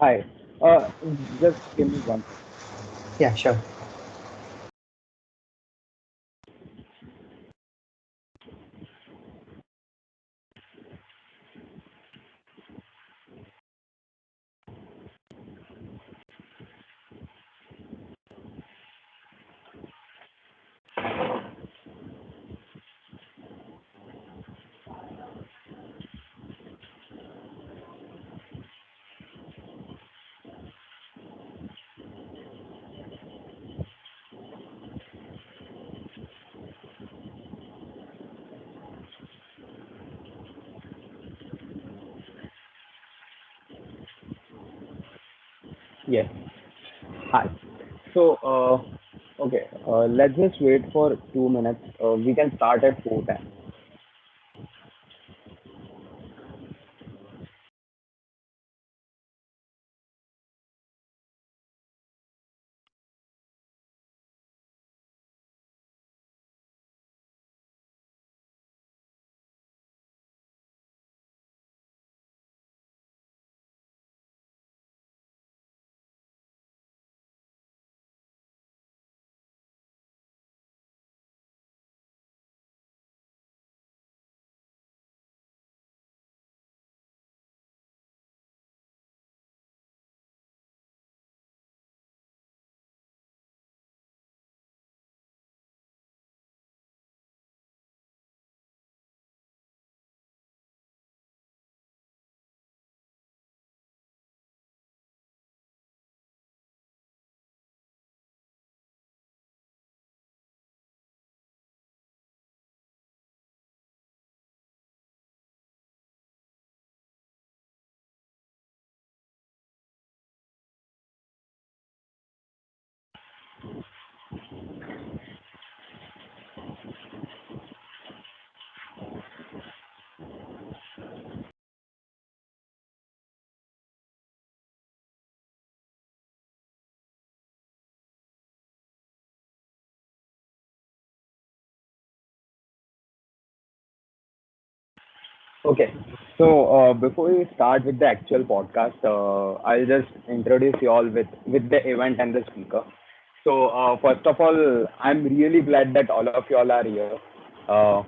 Hi. Just give me 1 second. Yeah, sure. Yes. Hi. So, okay. Let's just wait for 2 minutes. We can start at 4:10. Okay. So, before we start with the actual podcast, I'll just introduce you all with the event and the speaker. So, first of all, I'm really glad that all of you all are here. Uh,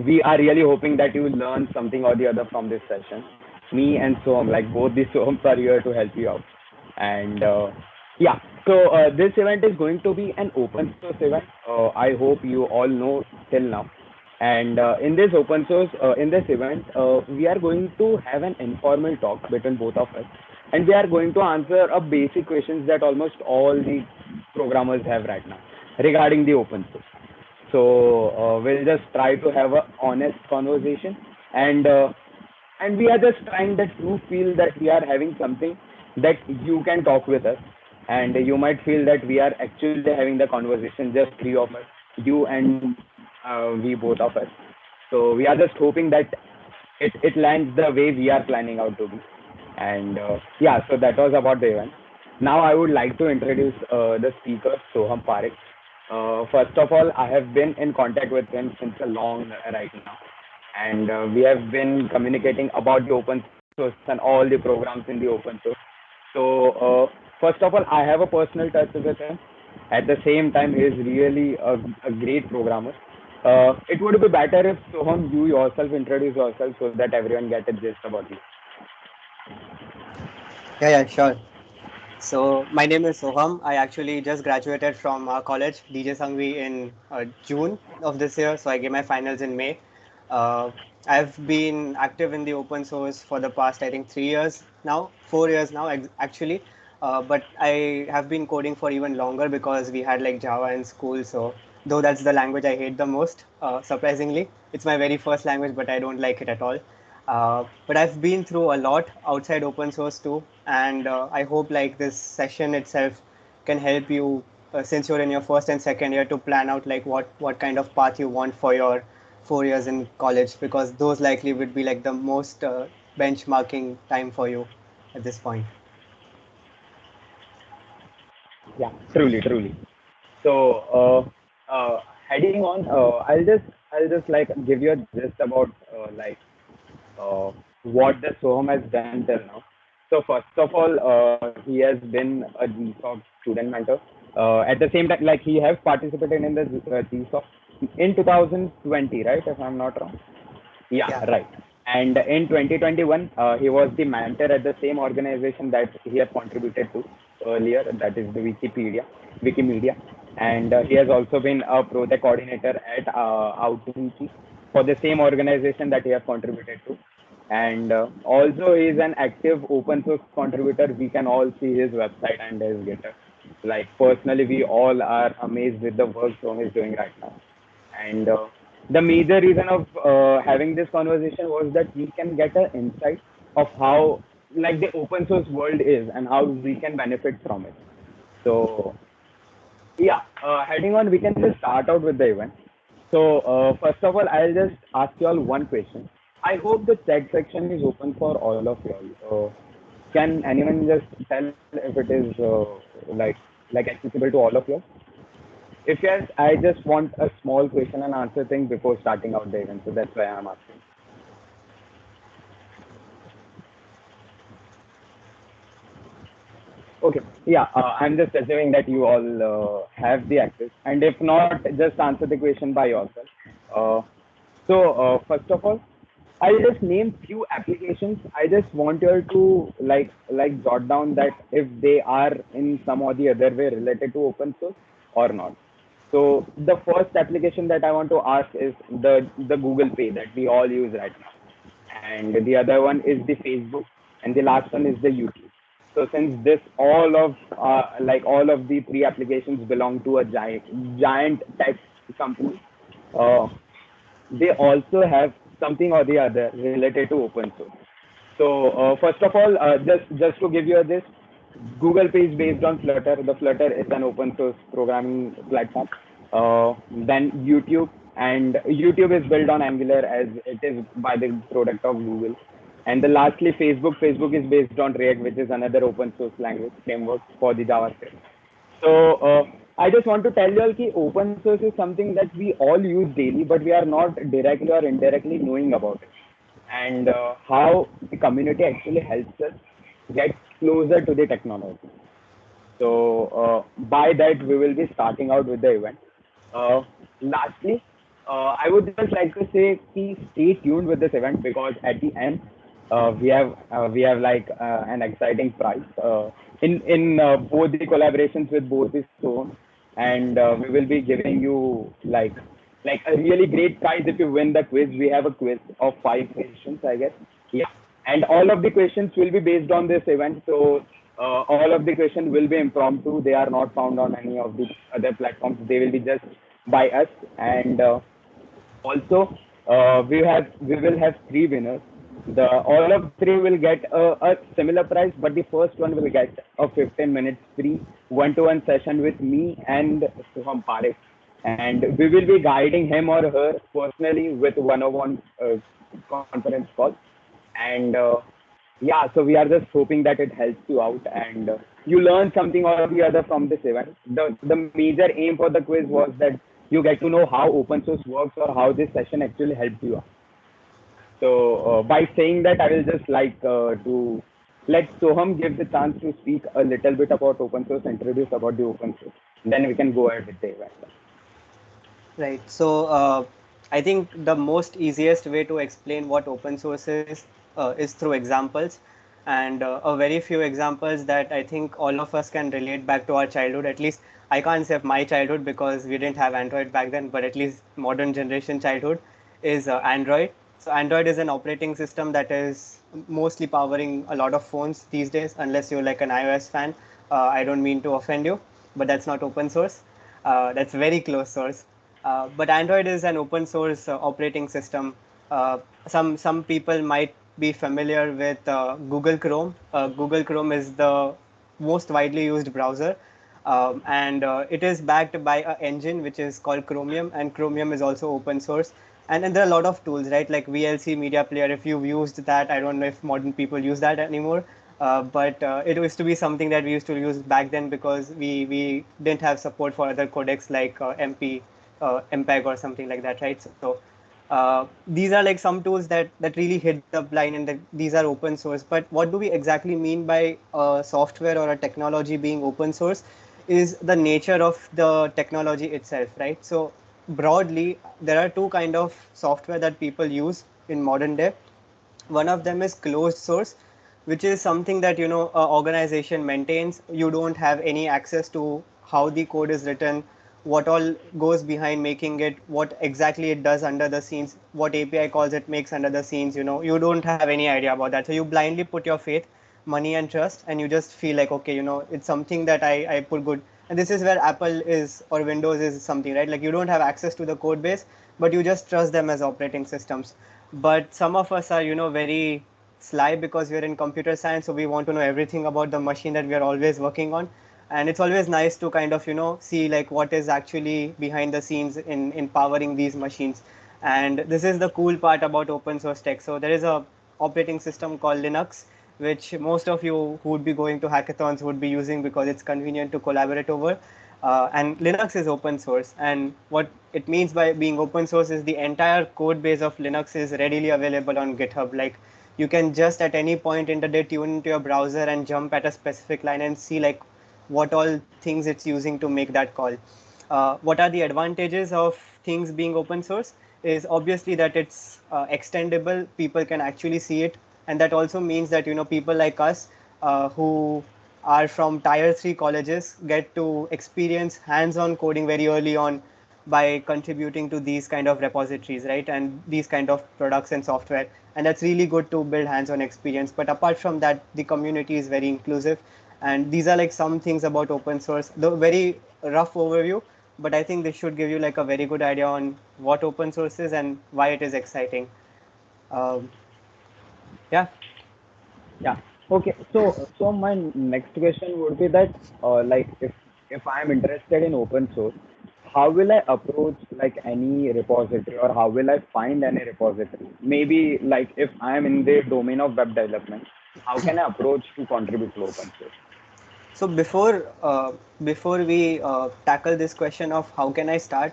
we are really hoping that you will learn something or the other from this session. Me and Soham, like both the Sohams are here to help you out. And Yeah. So this event is going to be an open source event. I hope you all know till now. And in this event, we are going to have an informal talk between both of us, and we are going to answer a basic questions that almost all the programmers have right now regarding the open source. So we'll just try to have a honest conversation, and we are just trying that you feel that we are having something that you can talk with us, and you might feel that we are actually having the conversation just three of us, you and we both of us. So we are just hoping that it lands the way we are planning out to be. And yeah, so that was about the event. Now I would like to introduce the speaker, Soham Parekh. First of all, I have been in contact with him since a long right now, and we have been communicating about the open source and all the programs in the open source. So first of all, I have a personal touch with him. At the same time, he is really a great programmer. It would be better if Soham, you yourself introduce yourself so that everyone get a gist about you. Yeah, sure. So my name is Soham. I actually just graduated from our college, DJ Sangvi, in June of this year. So I gave my finals in May. Uh, I've been active in the open source for the past, I think, 3 years now, 4 years now, actually. But I have been coding for even longer because we had like Java in school. So though that's the language I hate the most, surprisingly, it's my very first language, but I don't like it at all. But I've been through a lot outside open source too, and I hope like this session itself can help you since you're in your first and second year to plan out like what kind of path you want for your 4 years in college, because those likely would be like the most benchmarking time for you at this point. Yeah, truly, truly. So, heading on, I'll just like give you a gist about uh, what the Soham has done till now. So first of all, he has been a GSOC student mentor. At the same time, like he has participated in the GSOC in 2020, right? If I'm not wrong. Yeah, Yeah. right. And in 2021, he was the mentor at the same organization that he has contributed to earlier, that is the Wikimedia. And he has also been a project coordinator at Outreachy for the same organization that he has contributed to. And also, he is an active open source contributor. We can all see his website and his GitHub. Like personally, we all are amazed with the work Tom is doing right now. And the major reason of having this conversation was that we can get an insight of how like the open source world is and how we can benefit from it. So yeah, heading on, we can just start out with the event. So first of all, I'll just ask you all one question. I hope the chat section is open for all of you all. Can anyone just tell if it is like accessible to all of you? If yes, I just want a small question and answer thing before starting out the event. So that's why I'm asking. Okay. Yeah, I'm just assuming that you all have the access. And if not, just answer the question by yourself. Uh, First of all, I'll just name few applications. I just want you all to jot down that if they are in some or the other way related to open source or not. So the first application that I want to ask is the Google Pay that we all use right now, and the other one is the Facebook, and the last one is the YouTube. So since this all of the three applications belong to a giant tech company, uh, they also have something or the other related to open source. So first of all, just to give you this, Google Pay is based on Flutter. The Flutter is an open source programming platform. Then YouTube, and YouTube is built on Angular as it is by the product of Google. And then lastly, Facebook. Facebook is based on React, which is another open source language framework for the JavaScript. So I just want to tell you all that open source is something that we all use daily, but we are not directly or indirectly knowing about it, and how the community actually helps us get closer to the technology. So by that, we will be starting out with the event. Lastly, I would just like to say, please stay tuned with this event because at the end, we have like an exciting prize in both the collaborations with both the zones, and we will be giving you like a really great prize if you win the quiz. We have a quiz of 5 questions, I guess. Yeah, and all of the questions will be based on this event. So all of the questions will be impromptu. They are not found on any of the other platforms. They will be just by us, and also, we will have 3 winners. The all of three will get a similar prize, but the first one will get a 15 minutes free one-to-one session with me and Suham Parekh, and we will be guiding him or her personally with one-on-one conference call. And yeah, so we are just hoping that it helps you out and you learn something or the other from this event. The major aim for the quiz was that you get to know how open source works or how this session actually helped you out. So by saying that, I will just like to let Soham give the chance to speak a little bit about open source, introduce about the open source. Then we can go ahead with the event. Right. So I think the most easiest way to explain what open source is through examples, and a very few examples that I think all of us can relate back to our childhood. At least I can't say of my childhood because we didn't have Android back then, but at least modern generation childhood is Android. So Android is an operating system that is mostly powering a lot of phones these days, unless you're like an iOS fan. I don't mean to offend you, but that's not open source. That's very close source. But Android is an open source operating system. Some people might be familiar with Google Chrome. Google Chrome is the most widely used browser, and it is backed by an engine which is called Chromium, and Chromium is also open source. And there are a lot of tools, right? Like VLC Media Player. If you've used that, I don't know if modern people use that anymore. But it used to be something that we used to use back then because we didn't have support for other codecs like MP, MPEG or something like that, right? So these are like some tools that really hit the line, and these are open source. But what do we exactly mean by software or a technology being open source? Is the nature of the technology itself, right? So broadly, there are two kind of software that people use in modern day. One of them is closed source, which is something that a organization maintains. You don't have any access to how the code is written, what all goes behind making it, what exactly it does under the scenes, what API calls it makes under the scenes. You don't have any idea about that, so you blindly put your faith, money and trust, and you just feel like, okay, it's something that I put good. And this is where Apple is or Windows is something, right? Like you don't have access to the code base, but you just trust them as operating systems. But some of us are very sly because we're in computer science, so we want to know everything about the machine that we are always working on. And it's always nice to kind of see like what is actually behind the scenes in powering these machines. And this is the cool part about open source tech. So there is a operating system called Linux, which most of you who would be going to hackathons would be using because it's convenient to collaborate over. And Linux is open source. And what it means by being open source is the entire code base of Linux is readily available on GitHub. Like you can just at any point in the day tune into your browser and jump at a specific line and see like what all things it's using to make that call. What are the advantages of things being open source? Is obviously that it's extendable. People can actually see it, and that also means that people like us who are from tier 3 colleges get to experience hands-on coding very early on by contributing to these kind of repositories, right? And these kind of products and software. And that's really good to build hands-on experience. But apart from that, the community is very inclusive. And these are like some things about open source, the very rough overview, but I think this should give you like a very good idea on what open source is and why it is exciting. um, yeah. Yeah. Okay. So my next question would be that, like, if I am interested in open source, how will I approach like any repository, or how will I find any repository? Maybe like if I am in the domain of web development, how can I approach to contribute to open source? So before we tackle this question of how can I start,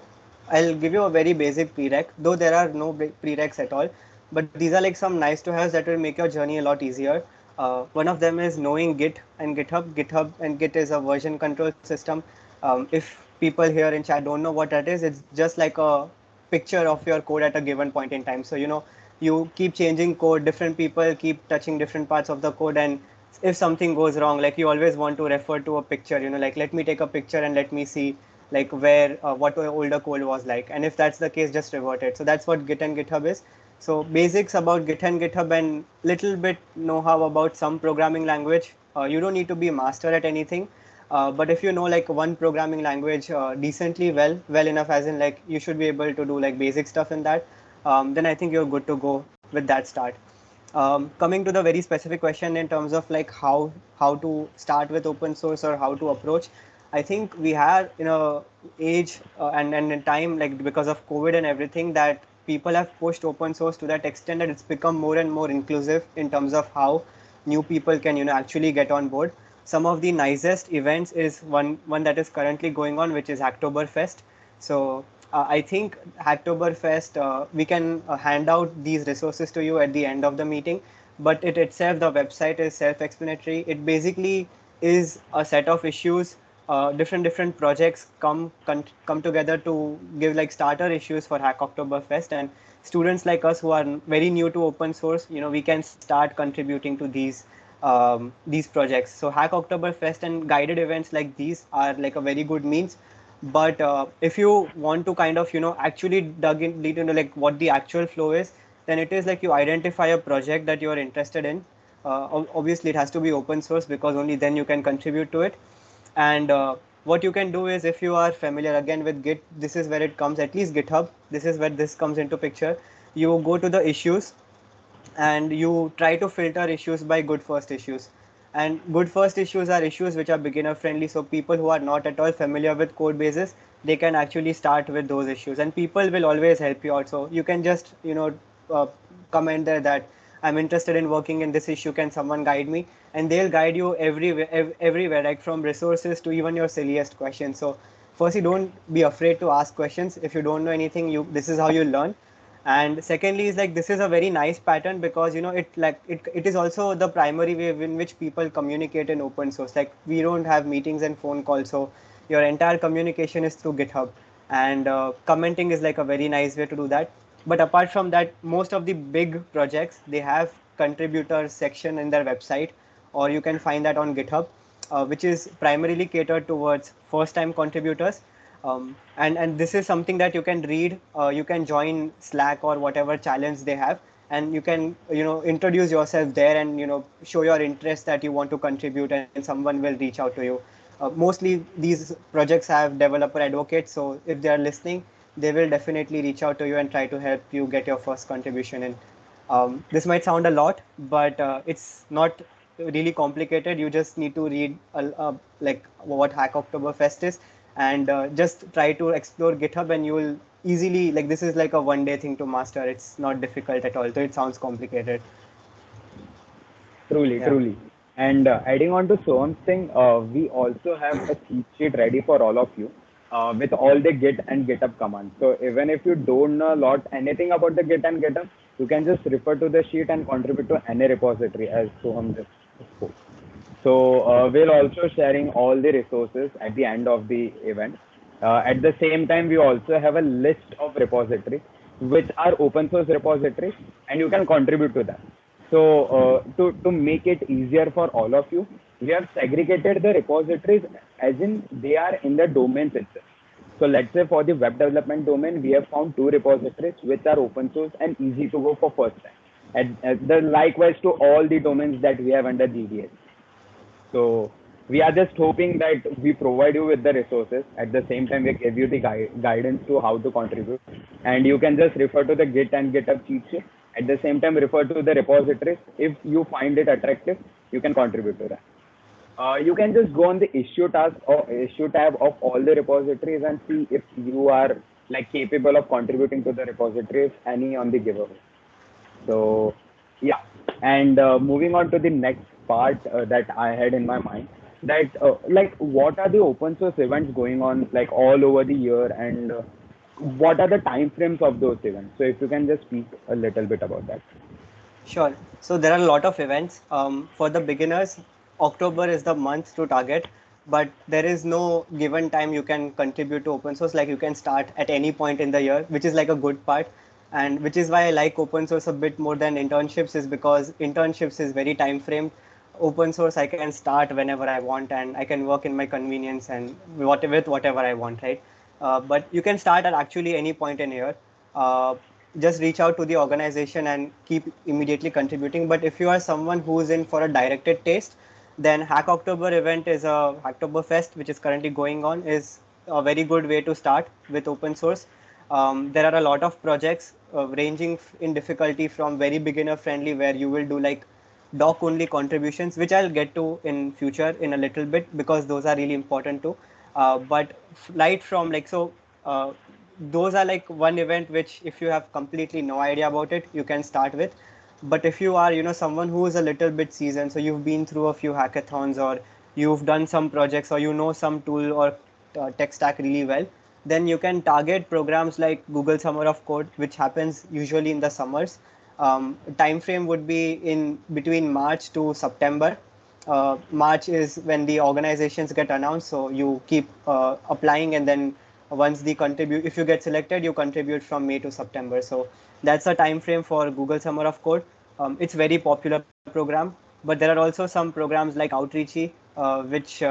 I'll give you a very basic prereq, though there are no prereqs at all. But these are like some nice to haves that will make your journey a lot easier. One of them is knowing Git and GitHub. GitHub and Git is a version control system. If people here in chat don't know what that is, it's just like a picture of your code at a given point in time. So you keep changing code, different people keep touching different parts of the code, and if something goes wrong, like you always want to refer to a picture, like let me take a picture and let me see like where what the older code was like, and if that's the case, just revert it. So that's what Git and GitHub is. So basics about Git and GitHub, and little bit know-how about some programming language. You don't need to be a master at anything, but if you know like one programming language decently well enough, as in like you should be able to do like basic stuff in that, then I think you're good to go with that start. Coming to the very specific question in terms of like how to start with open source or how to approach, I think we are in a age and in time, like because of COVID and everything, that people have pushed open source to that extent that it's become more and more inclusive in terms of how new people can actually get on board. Some of the nicest events is one that is currently going on, which is Hacktoberfest. So I think Hacktoberfest, we can hand out these resources to you at the end of the meeting, but it itself, the website is self-explanatory. It basically is a set of issues. Different projects come together to give like starter issues for Hack Oktoberfest, and students like us who are very new to open source, we can start contributing to these projects. So Hack Oktoberfest and guided events like these are like a very good means. But if you want to kind of actually dug in deep into like what the actual flow is, then it is like you identify a project that you are interested in. Obviously, it has to be open source because only then you can contribute to it. And what you can do is, if you are familiar again with Git, this is where it comes, at least GitHub, this is where this comes into picture. You go to the issues and you try to filter issues by good first issues. And good first issues are issues which are beginner friendly, so people who are not at all familiar with code bases, they can actually start with those issues, and people will always help you out. So you can just uh, comment there that I'm interested in working in this issue, can someone guide me? And they'll guide you everywhere, like from resources to even your silliest questions. So firstly, don't be afraid to ask questions. If you don't know anything, you this is how you learn. And secondly is like this is a very nice pattern because it is also the primary way in which people communicate in open source. Like we don't have meetings and phone calls, so your entire communication is through GitHub, and commenting is like a very nice way to do that. But apart from that, most of the big projects, they have contributors section in their website, or you can find that on GitHub, which is primarily catered towards first time contributors. And this is something that you can read. You can join Slack or whatever challenge they have, and you can introduce yourself there, and show your interest that you want to contribute, and someone will reach out to you. Mostly these projects have developer advocates, so if they are listening, they will definitely reach out to you and try to help you get your first contribution in. This might sound a lot, but it's not really complicated. You just need to read like what Hack Oktoberfest is, and just try to explore GitHub, and you will easily, like, this is like a 1 day thing to master. It's not difficult at all, so it sounds complicated. Truly, Yeah. truly. And adding on to Soham's thing, we also have a cheat sheet ready for all of you with all the Git and GitHub commands. So even if you don't know a lot anything about the Git and GitHub, you can just refer to the sheet and contribute to any repository as Soham just spoke. So we're also sharing all the resources at the end of the event. At the same time, we also have a list of repositories which are open source repositories, and you can contribute to that. So to make it easier for all of you, we have segregated the repositories as in they are in the domains itself. So let's say for the web development domain, we have found two repositories which are open source and easy to go for first time. And the likewise to all the domains that we have under GDS. So we are just hoping that we provide you with the resources. At the same time, we give you the guidance to how to contribute. And you can just refer to the Git and GitHub cheat sheet. At the same time, refer to the repositories. If you find it attractive, you can contribute to that. You can just go on the issue task or issue tab of all the repositories and see if you are like capable of contributing to the repositories any on the giveaway. So yeah, and moving on to the next part that I had in my mind, that like what are the open source events going on like all over the year, and what are the time frames of those events? So if you can just speak a little bit about that. Sure. So there are a lot of events. For the beginners, October is the month to target, but there is no given time you can contribute to open source. Like you can start at any point in the year, which is like a good part. And which is why I like open source a bit more than internships, is because internships is very time framed. Open source, I can start whenever I want, and I can work in my convenience and with whatever I want, right? But you can start at actually any point in here. Uh, just reach out to the organization and keep immediately contributing. But if you are someone who's in for a directed taste, then Hack October event is a Hacktoberfest, which is currently going on, is a very good way to start with open source. There are a lot of projects ranging in difficulty from very beginner friendly, where you will do like doc only contributions, which I'll get to in future in a little bit, because those are really important too. But right from like, so those are like one event which, if you have completely no idea about it, you can start with. But if you are, someone who is a little bit seasoned, so you've been through a few hackathons, or you've done some projects, or some tool or tech stack really well, then you can target programs like Google Summer of Code, which happens usually in the summers. Time frame would be in between March to September. March is when the organizations get announced, so you keep applying, and then once the contribute, if you get selected, you contribute from May to September. So that's a time frame for Google Summer of Code. It's very popular program, but there are also some programs like Outreachy, which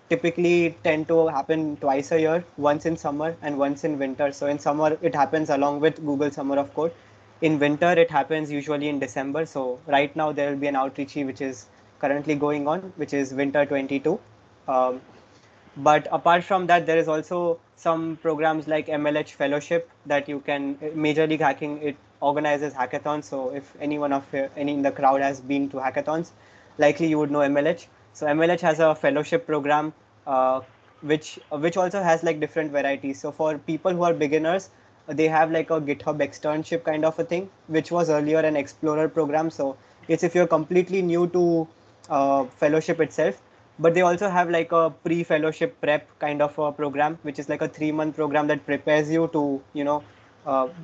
typically tend to happen twice a year, once in summer and once in winter. So in summer, it happens along with Google Summer of Code. In winter, it happens usually in December. So right now, there will be an Outreachy which is currently going on, which is Winter 22. Um, but apart from that, there is also some programs like MLH Fellowship that you can, Major League Hacking, it organizes hackathons. So if anyone of any in the crowd has been to hackathons, likely you would know MLH. So MLH has a fellowship program, uh, which also has like different varieties. So for people who are beginners, they have like a GitHub externship kind of a thing, which was earlier an Explorer program. So it's if you're completely new to fellowship itself. But they also have like a pre-fellowship prep kind of a program, which is like a 3-month program that prepares you to,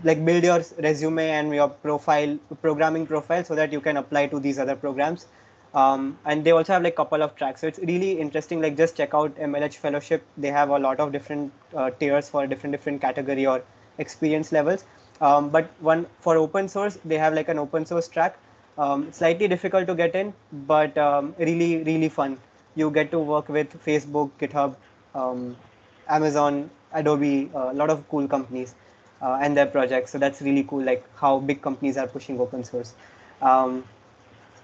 like build your resume and your profile, programming profile, so that you can apply to these other programs. And they also have like couple of tracks, so it's really interesting. Like just check out MLH Fellowship. They have a lot of different tiers for different category or experience levels. But one for open source, they have like an open source track. Slightly difficult to get in, but really fun. You get to work with Facebook, GitHub, um, Amazon, Adobe, a lot of cool companies and their projects. So that's really cool, like how big companies are pushing open source. Um,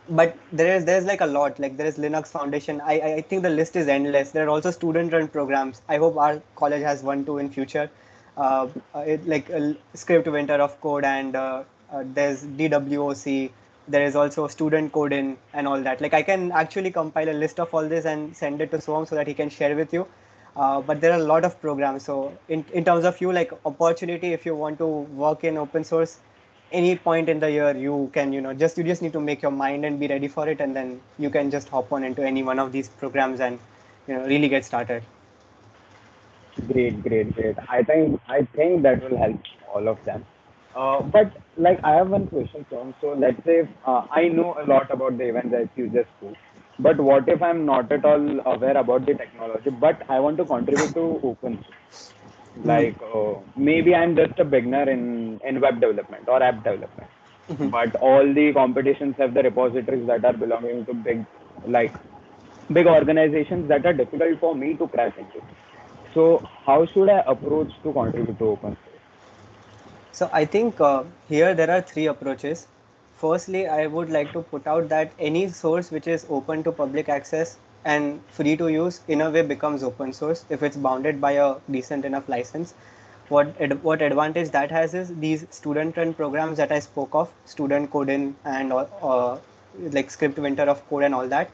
but there's like a lot. Like there is Linux Foundation. I think the list is endless. There are also student run programs. I hope our college has one too in future. Like Script Winter of Code, and there's DWOC. There is also student code in and all that. Like I can actually compile a list of all this and send it to Soham so that he can share with you. But there are a lot of programs. So in terms of you, like opportunity, if you want to work in open source, any point in the year you can, just you just need to make your mind and be ready for it, and then you can just hop on into any one of these programs and really get started. Great. I think that will help all of them. But like I have one question, Tom. So let's say I know a lot about the event that you just spoke, but what if I'm not at all aware about the technology, but I want to contribute to open source? Mhm. Like maybe I'm just a beginner in web development or app development, but all the competitions have the repositories that are belonging to big organizations that are difficult for me to crack into. So how should I approach to contribute to open source? So I think here there are three approaches. Firstly, I would like to put out that any source which is open to public access and free to use in a way becomes open source if it's bounded by a decent enough license. What advantage that has is these student run programs that I spoke of, Student Codin and like Script Winter of Code and all that.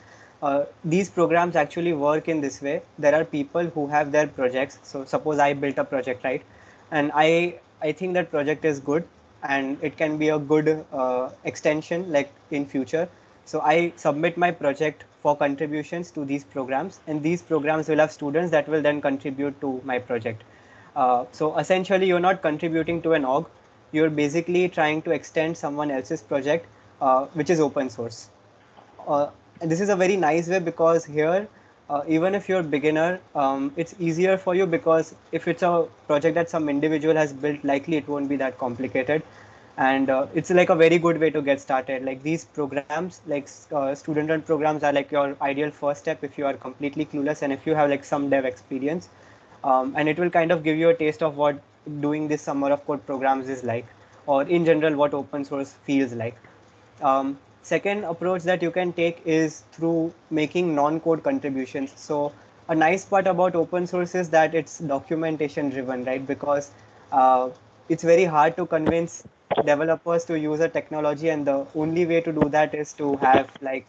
These programs actually work in this way. There are people who have their projects. So suppose I built a project, right? And I think that project is good, and it can be a good extension like in future. So I submit my project for contributions to these programs, and these programs will have students that will then contribute to my project. So essentially, you're not contributing to an org. You're basically trying to extend someone else's project, which is open source. And this is a very nice way, because here, even if you're a beginner, it's easier for you, because if it's a project that some individual has built, likely it won't be that complicated. and it's like a very good way to get started. Like these programs, like student run programs, are like your ideal first step if you are completely clueless and if you have like some dev experience, and it will kind of give you a taste of what doing this summer of code programs is like, or in general what open source feels like. Second approach that you can take is through making non-code contributions. So a nice part about open source is that it's documentation driven, right? Because uh, it's very hard to convince developers to use a technology, and the only way to do that is to have like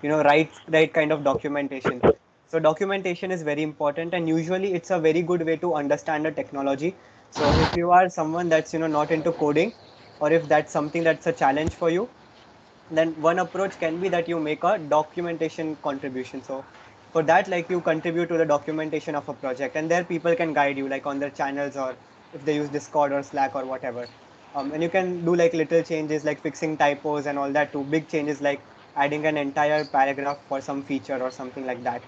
right kind of documentation. So documentation is very important, and usually it's a very good way to understand a technology. So if you are someone that's not into coding, or if that's something that's a challenge for you, then one approach can be that you make a documentation contribution. So for that, like, you contribute to the documentation of a project, and there people can guide you like on their channels, or if they use Discord or Slack or whatever. And you can do like little changes like fixing typos and all that, to big changes like adding an entire paragraph for some feature or something like that.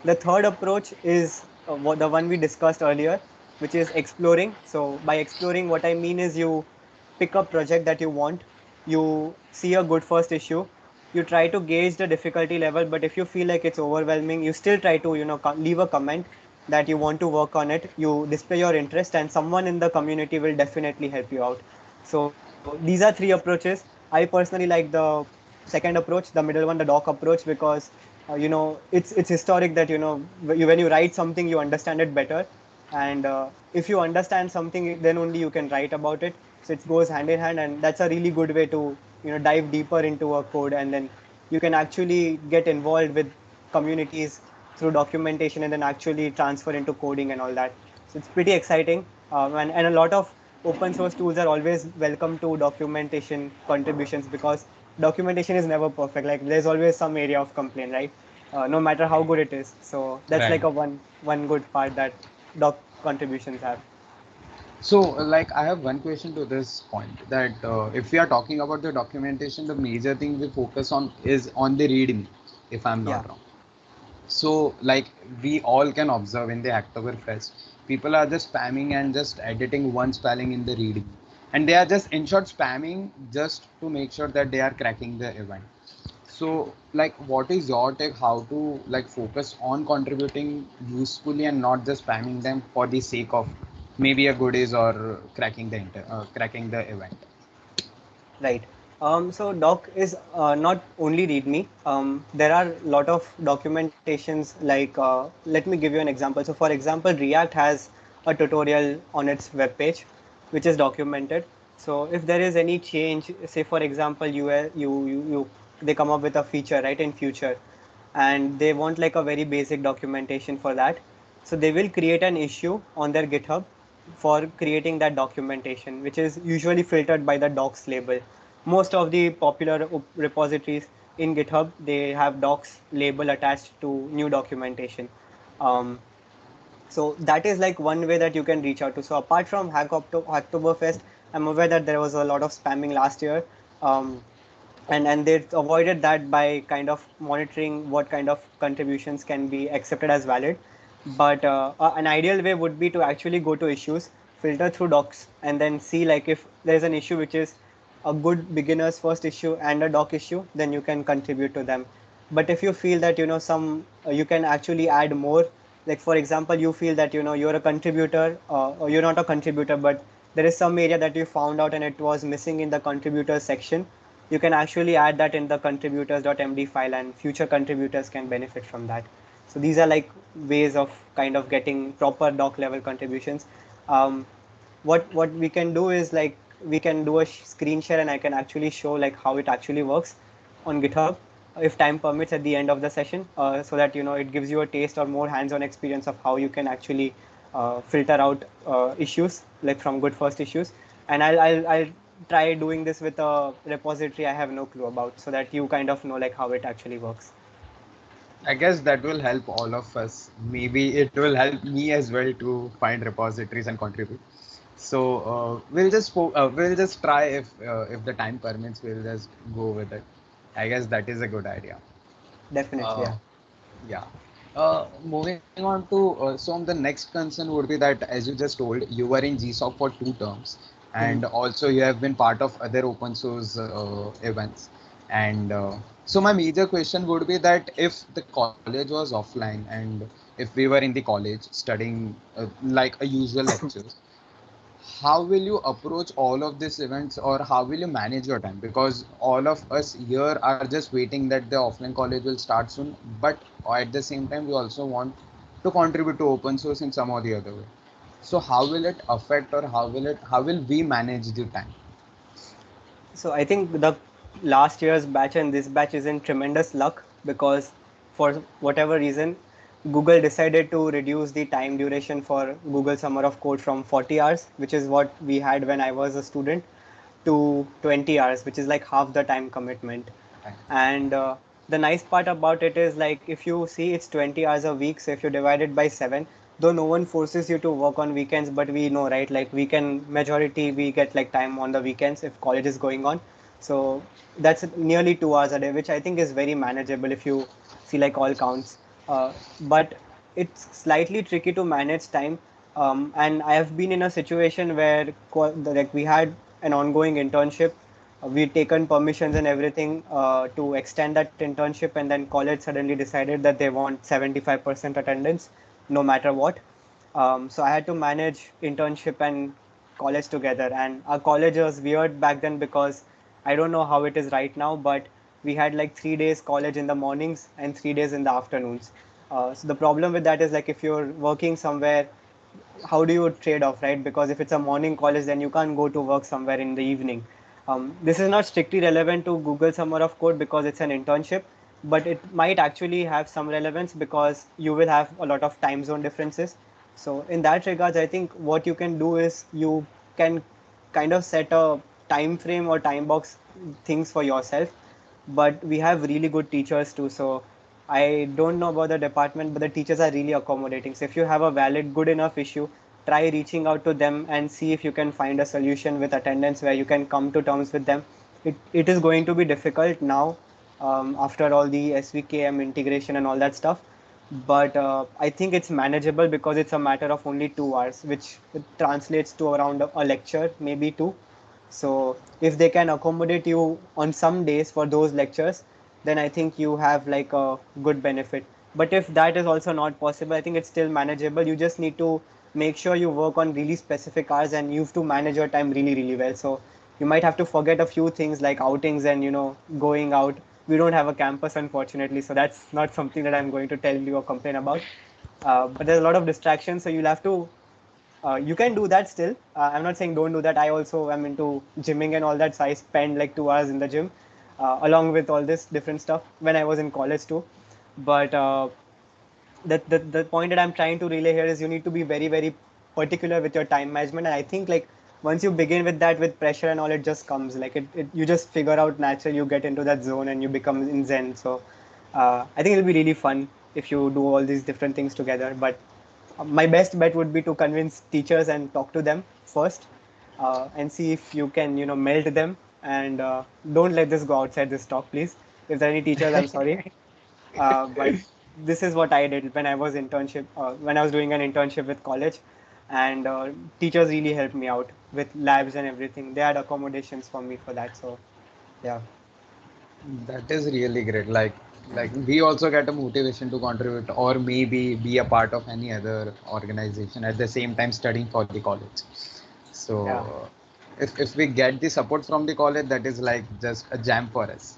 The third approach is the one we discussed earlier, which is exploring. So by exploring, what I mean is you pick a project that you want, you see a good first issue, you try to gauge the difficulty level, but if you feel like it's overwhelming, you still try to leave a comment that you want to work on it, you display your interest, and someone in the community will definitely help you out. So these are three approaches. I personally like the second approach, the middle one, the doc approach, because it's historic that when you write something, you understand it better, and if you understand something, then only you can write about it. So it goes hand in hand, and that's a really good way to dive deeper into a code, and then you can actually get involved with communities through documentation, and then actually transfer into coding and all that. So it's pretty exciting, and a lot of open source tools are always welcome to documentation contributions, because documentation is never perfect. Like there's always some area of complaint, right? No matter how good it is. So that's Right. like a one good part that doc contributions have. So, like, I have one question to this point that if we are talking about the documentation, the major thing we focus on is on the README, if I'm Yeah. not wrong. So, like, we all can observe in the Hacktoberfest, people are just spamming and just editing one spelling in the README, and they are just in short spamming just to make sure that they are cracking the event. So, like, what is your take? How to like focus on contributing usefully and not just spamming them for the sake of maybe a goodies or cracking the event. Right. So doc is not only README. There are a lot of documentations. Like, let me give you an example. So, for example, React has a tutorial on its webpage, which is documented. So, if there is any change, say for example, they come up with a feature right in future, and they want like a very basic documentation for that. So they will create an issue on their GitHub for creating that documentation, which is usually filtered by the docs label. Most of the popular repositories in GitHub, they have docs label attached to new documentation. Um, so that is like one way that you can reach out to. So apart from Hacktoberfest, I'm aware that there was a lot of spamming last year. Um, and they avoided that by kind of monitoring what kind of contributions can be accepted as valid. But an ideal way would be to actually go to issues, filter through docs, and then see like if there's an issue which is a good beginner's first issue and a doc issue, then you can contribute to them. But if you feel that some you can actually add more, like for example, you feel that you're a contributor, or you're not a contributor, but there is some area that you found out and it was missing in the contributors section, you can actually add that in the contributors.md file, and future contributors can benefit from that. So these are like ways of kind of getting proper doc level contributions. um, what we can do is like we can do a screen share, and I can actually show like how it actually works on GitHub if time permits at the end of the session, so that it gives you a taste or more hands-on experience of how you can actually filter out issues like from good first issues. And I'll try doing this with a repository I have no clue about, so that you kind of know like how it actually works. I guess that will help all of us. Maybe it will help me as well to find repositories and contribute. So we'll just try if the time permits. We'll just go with it. I guess that is a good idea. Definitely, Uh, yeah. yeah. Moving on to so the next concern would be that as you just told, you were in GSOC for 2 terms, and also you have been part of other open source events. And so my major question would be that if the college was offline and if we were in the college studying like a usual lectures, how will you approach all of these events or how will you manage your time? Because all of us here are just waiting that the offline college will start soon, but at the same time we also want to contribute to open source in some or the other way. So how will it affect or how will we manage the time? So I think the last year's batch and this batch is in tremendous luck because for whatever reason, Google decided to reduce the time duration for Google Summer of Code from 40 hours, which is what we had when I was a student, to 20 hours, which is like half the time commitment. And the nice part about it is like if you see it's 20 hours a week, so if you divide it by 7, though no one forces you to work on weekends, but we know, right, like weekend majority we get like time on the weekends if college is going on. So that's nearly 2 hours a day, which I think is very manageable if you see like all counts. But it's slightly tricky to manage time. And I have been in a situation where like we had an ongoing internship. We'd taken permissions and everything to extend that internship, and then college suddenly decided that they want 75% attendance no matter what. So I had to manage internship and college together, and our college was weird back then because I don't know how it is right now, but we had like 3 days college in the mornings and 3 days in the afternoons. So the problem with that is like if you're working somewhere, how do you trade off, right? Because if it's a morning college, then you can't go to work somewhere in the evening. This is not strictly relevant to Google Summer of Code because it's an internship, but it might actually have some relevance because you will have a lot of time zone differences. So in that regards, I think what you can do is you can kind of set a time frame or time box things for yourself. But we have really good teachers too, so I don't know about the department, but the teachers are really accommodating. So if you have a valid, good enough issue, try reaching out to them and see if you can find a solution with attendance where you can come to terms with them. It is going to be difficult now, after all the SVKM integration and all that stuff. But I think it's manageable because it's a matter of only 2 hours, which translates to around a lecture, maybe two. So if they can accommodate you on some days for those lectures, then I think you have like a good benefit. But if that is also not possible, I think it's still manageable. You just need to make sure you work on really specific hours and you have to manage your time really, really well. So you might have to forget a few things like outings and going out. We don't have a campus, unfortunately, so that's not something that I'm going to tell you or complain about. But there's a lot of distractions, so you'll have to you can do that still. I'm not saying don't do that. I also am into gymming and all that, so I spend like 2 hours in the gym, along with all this different stuff when I was in college too. But the point that I'm trying to relay here is you need to be very, very particular with your time management. And I think like once you begin with that with pressure and all, it just comes like it you just figure out naturally, you get into that zone and you become in zen. So I think it'll be really fun if you do all these different things together. But my best bet would be to convince teachers and talk to them first, and see if you can melt them. And don't let this go outside this talk, please. If there are any teachers, I'm sorry. But this is what I did when I was internship when I was doing an internship with college. And teachers really helped me out with labs and everything. They had accommodations for me for that. So yeah. That is really great. Like we also get a motivation to contribute or maybe be a part of any other organization at the same time studying for the college. Yeah, So if we get the support from the college, that is like just a jam for us.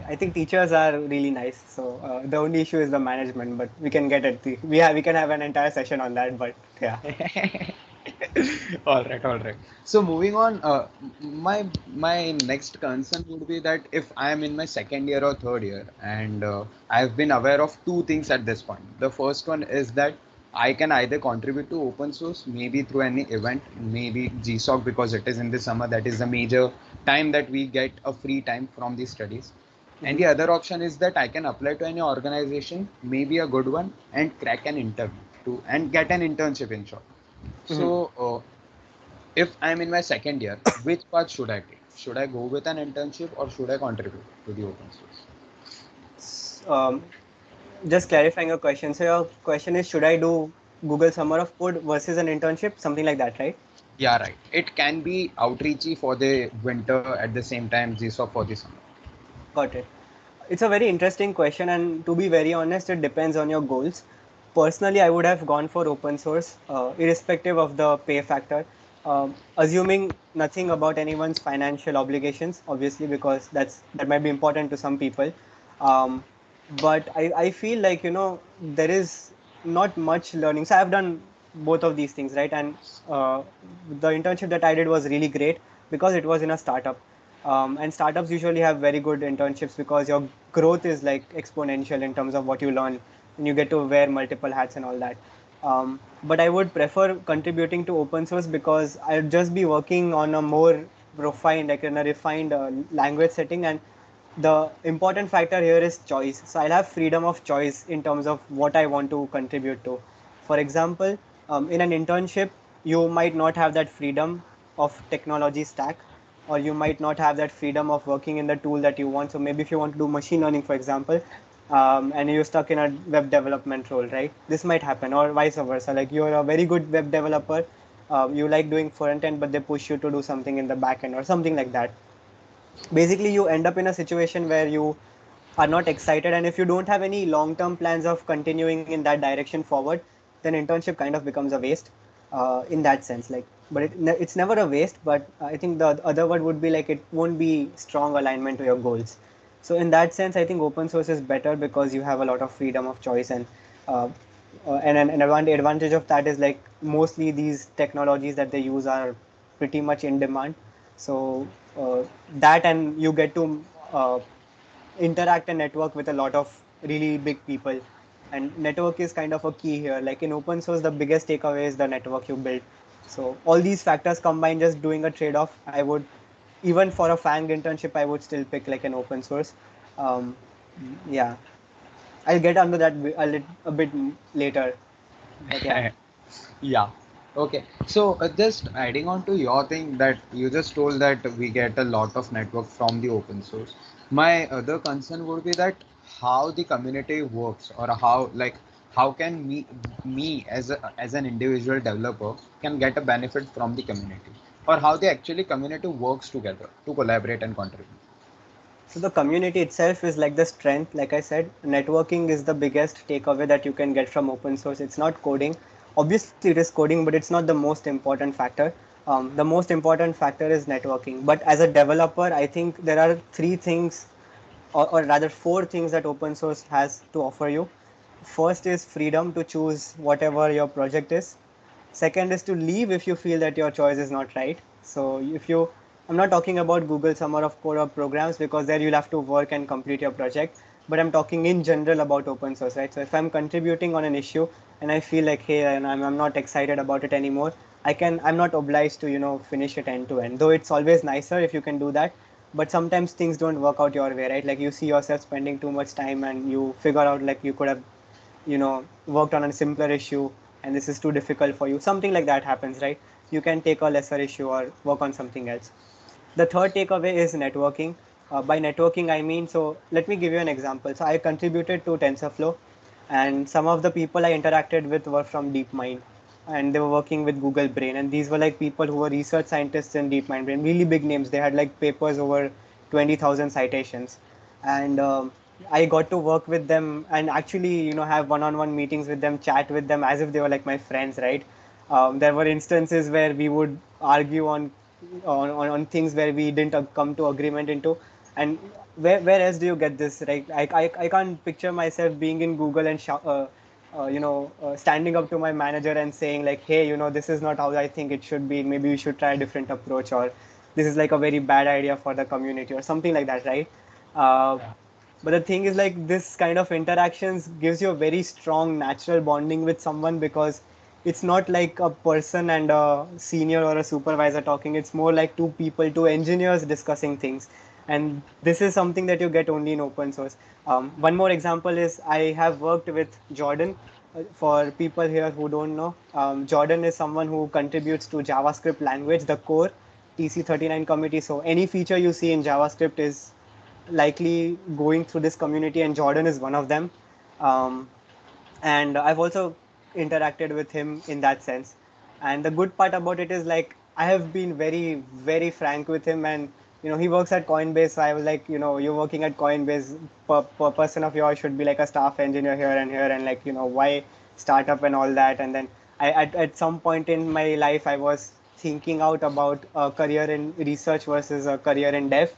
I think teachers are really nice. So the only issue is the management, but we can get it. We can have an entire session on that. But yeah. All right, all right. So moving on, my next concern would be that if I am in my second year or third year, and I've been aware of two things at this point. The first one is that I can either contribute to open source, maybe through any event, maybe GSOC because it is in the summer. That is the major time that we get a free time from the studies. And Hmm. the other option is that I can apply to any organization, maybe a good one, and crack an interview to and get an internship in short. Hmm. So, if I'm in my second year, which path should I take? Should I go with an internship or should I contribute to the open source? Um, just clarifying your question. So your question is, should I do Google Summer of Code versus an internship, something like that, right? Yeah, right. It can be outreachy for the winter at the same time GSOC for the summer. Got it. It's a very interesting question, and to be very honest, it depends on your goals. Personally, I would have gone for open source, irrespective of the pay factor. Assuming nothing about anyone's financial obligations, obviously, because that might be important to some people. Um, but I feel like, there is not much learning. So I've done both of these things, right? And the internship that I did was really great because it was in a startup. And startups usually have very good internships because your growth is like exponential in terms of what you learn, and you get to wear multiple hats and all that. But I would prefer contributing to open source because I'll just be working on a more refined, like in a refined language setting. And the important factor here is choice. So I'll have freedom of choice in terms of what I want to contribute to. For example, in an internship, you might not have that freedom of technology stack, or you might not have that freedom of working in the tool that you want. So maybe if you want to do machine learning, for example, and you're stuck in a web development role, right? This might happen, or vice versa. Like you're a very good web developer, you like doing front end, but they push you to do something in the back end or something like that. Basically, you end up in a situation where you are not excited, and if you don't have any long term plans of continuing in that direction forward, then internship kind of becomes a waste, in that sense. Like, but it's never a waste, but I think the other word would be like it won't be strong alignment to your goals. So in that sense, I think open source is better because you have a lot of freedom of choice. And uh, and an advantage of that is like mostly these technologies that they use are pretty much in demand. So that, and you get to interact and network with a lot of really big people. And network is kind of a key here. Like in open source, the biggest takeaway is the network you build. So all these factors combined, just doing a trade-off, I would, even for a FANG internship, I would still pick like an open source. um, yeah, I'll get onto that a bit later, but yeah. Yeah. Okay. So just adding on to your thing that you just told that we get a lot of network from the open source. My other concern would be that how the community works, or how can me as an individual developer can get a benefit from the community, or how the actually community works together to collaborate and contribute. So the community itself is like the strength. Like I said, networking is the biggest takeaway that you can get from open source. It's not coding. Obviously, it is coding, but it's not the most important factor. The most important factor is networking. But as a developer, I think there are three things, or rather four things that open source has to offer you. First is freedom to choose whatever your project is. Second is to leave if you feel that your choice is not right. So if you, I'm not talking about Google Summer of Code or programs because there you'll have to work and complete your project. But I'm talking in general about open source, right? So if I'm contributing on an issue and I feel like, hey, and I'm not excited about it anymore, I'm not obliged to, finish it end to end. Though it's always nicer if you can do that. But sometimes things don't work out your way, right? Like you see yourself spending too much time and you figure out like you could have, worked on a simpler issue, and this is too difficult for you, something like that happens, right? You can take a lesser issue or work on something else. The third takeaway is networking. By networking I mean, so let me give you an example. So I contributed to TensorFlow, and some of the people I interacted with were from DeepMind, and they were working with Google Brain, and these were like people who were research scientists in DeepMind Brain, really big names. They had like papers over 20,000 citations. And I got to work with them and actually, have one-on-one meetings with them, chat with them as if they were like my friends, right? There were instances where we would argue on things where we didn't come to agreement into. And where else do you get this, right? I can't picture myself being in Google and standing up to my manager and saying like, hey, this is not how I think it should be, maybe we should try a different approach, or this is like a very bad idea for the community or something like that, right? uh, but the thing is like this kind of interactions gives you a very strong natural bonding with someone, because it's not like a person and a senior or a supervisor talking. It's more like two people, two engineers discussing things. And this is something that you get only in open source. One more example is I have worked with Jordan. For people here who don't know, Jordan is someone who contributes to JavaScript language, the core TC39 committee. So any feature you see in JavaScript is likely going through this community, and Jordan is one of them. Um, and I've also interacted with him in that sense. And the good part about it is like I have been very, very frank with him, and he works at Coinbase. So I was like, you're working at Coinbase. Per person of yours should be like a staff engineer here, and like why startup and all that. And then at some point in my life, I was thinking out about a career in research versus a career in dev,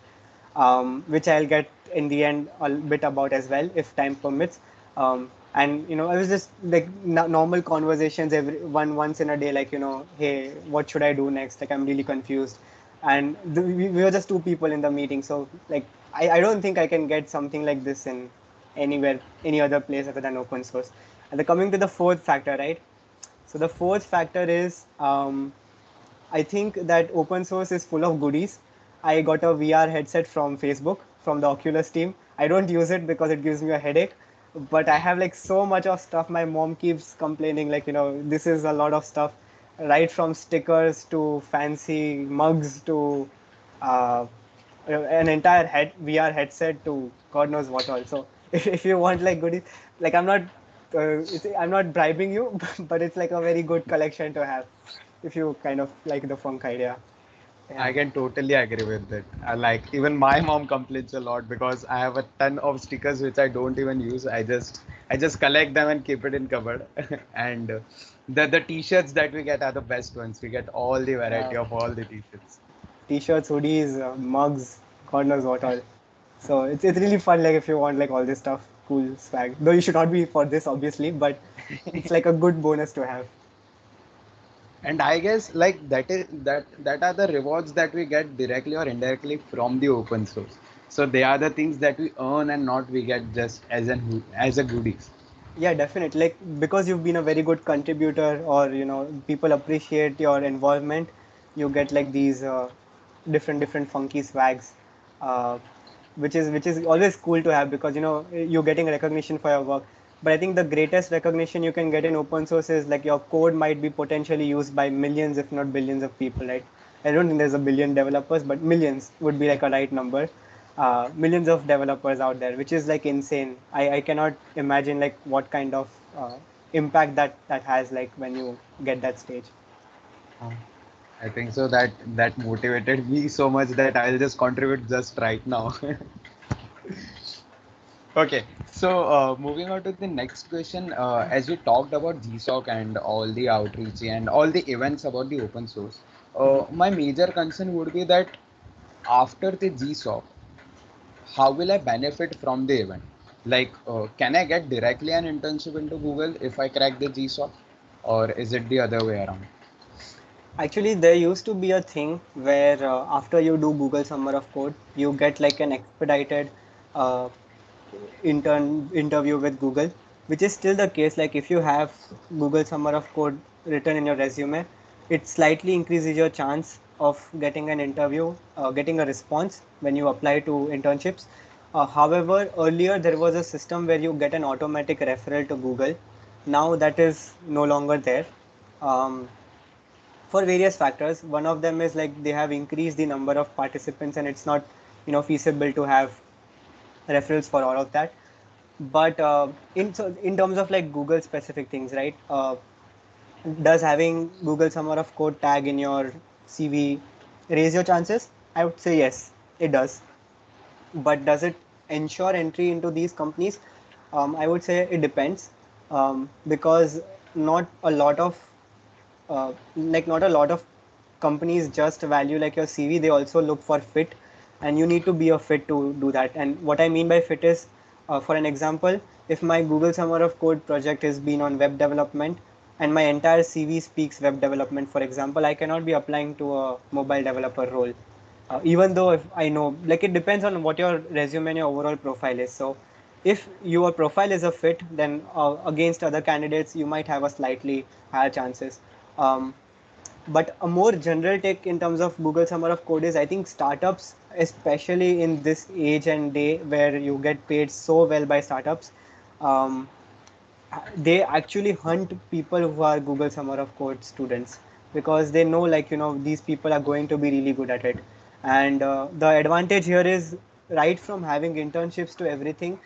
which I'll get in the end a bit about as well if time permits. And I was just like normal conversations once in a day, like hey, what should I do next? Like I'm really confused, and we were just two people in the meeting, so like I don't think I can get something like this in anywhere any other place other than open source. And then coming to the fourth factor, right? So the fourth factor is I think that open source is full of goodies. I got a VR headset from Facebook, from the Oculus team. I don't use it because it gives me a headache, but I have like so much of stuff. My mom keeps complaining, like, this is a lot of stuff, right from stickers to fancy mugs to uh, an entire VR headset to God knows what all. So if you want like goodies, like I'm not bribing you, but it's like a very good collection to have if you kind of like the funk idea. I Yeah. can totally agree with that. Like even my mom complains a lot because I have a ton of stickers which I don't even use. I just collect them and keep it in cupboard. And the t-shirts that we get are the best ones. We get all the Yeah. variety of all the t-shirts. T-shirts, hoodies, mugs, God knows what all. So it's really fun. Like if you want like all this stuff, cool swag. Though you should not be for this obviously, but it's like a good bonus to have. And I guess like that are the rewards that we get directly or indirectly from the open source. So they are the things that we earn and not we get just as a goodies. Yeah, definitely. Like because you've been a very good contributor, or people appreciate your involvement, you get like these different funky swags, uh, which is always cool to have because you're getting recognition for your work. But I think the greatest recognition you can get in open source is like your code might be potentially used by millions, if not billions, of people. Right? I don't think there's a billion developers, but millions would be like a right number. Millions of developers out there, which is like insane. I cannot imagine like what kind of impact that has like when you get that stage. Uh, I think so that motivated me so much that I'll just contribute just right now. Okay, so moving on to the next question, as we talked about GSOC and all the outreach and all the events about the open source, Mhm. my major concern would be that after the GSOC, how will I benefit from the event? Like, can I get directly an internship into Google if I crack the GSOC, or is it the other way around? Actually, there used to be a thing where after you do Google Summer of Code, you get like an expedited uh, interview with Google, which is still the case. Like if you have Google Summer of Code written in your resume, it slightly increases your chance of getting an interview, getting a response when you apply to internships. However, earlier there was a system where you get an automatic referral to Google. Now that is no longer there. Um, for various factors. One of them is like they have increased the number of participants, and it's not feasible to have referrals for all of that. But in terms of like Google specific things, right? Does having Google Summer of Code tag in your CV raise your chances? I would say yes, it does. But does it ensure entry into these companies? I would say it depends, because not a lot of not a lot of companies just value like your CV. They also look for fit, and you need to be a fit to do that. And what I mean by fit is, for an example, if my Google Summer of Code project has been on web development and my entire CV speaks web development, for example, I cannot be applying to a mobile developer role. Even though if I know, like it depends on what your resume and your overall profile is. So if your profile is a fit, then against other candidates, you might have a slightly higher chances. Um, but a more general take in terms of Google Summer of Code is I think startups, especially in this age and day where you get paid so well by startups, um, they actually hunt people who are Google Summer of Code students because they know like these people are going to be really good at it. And the advantage here is right from having internships to everything.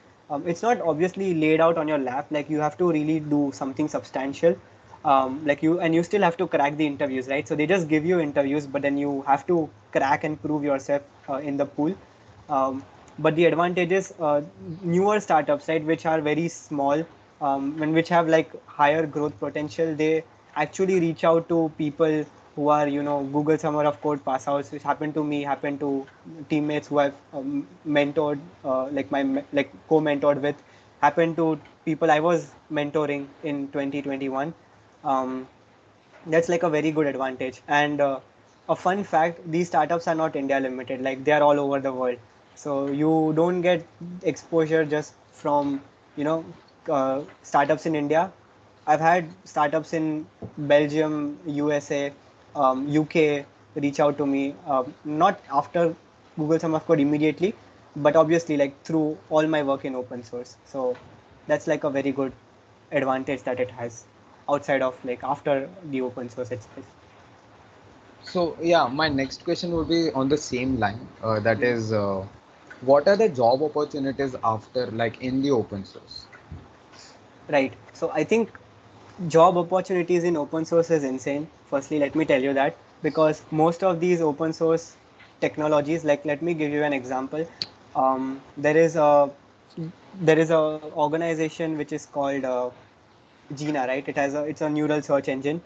it's not obviously laid out on your lap. Like you have to really do something substantial. Like you still have to crack the interviews, right? So they just give you interviews, but then you have to crack and prove yourself in the pool. But the advantage is newer startups, right, which are very small, and which have like higher growth potential. They actually reach out to people who are, Google Summer of Code pass outs, which happened to me, happened to teammates who I've mentored, like co-mentored with, happened to people I was mentoring in 2021. Um, that's like a very good advantage. And a fun fact, these startups are not India limited, like they are all over the world. So you don't get exposure just from, startups in India. I've had startups in Belgium, USA, UK reach out to me, not after Google Summer of Code immediately, but obviously like through all my work in open source. So that's like a very good advantage that it has outside of like after the open source itself. So yeah, my next question would be on the same line. That Mhm. is, what are the job opportunities after, like in the open source? Right. So I think job opportunities in open source is insane. Firstly, let me tell you that because most of these open source technologies, like let me give you an example. There is a organization which is called Gina, right? It's a neural search engine.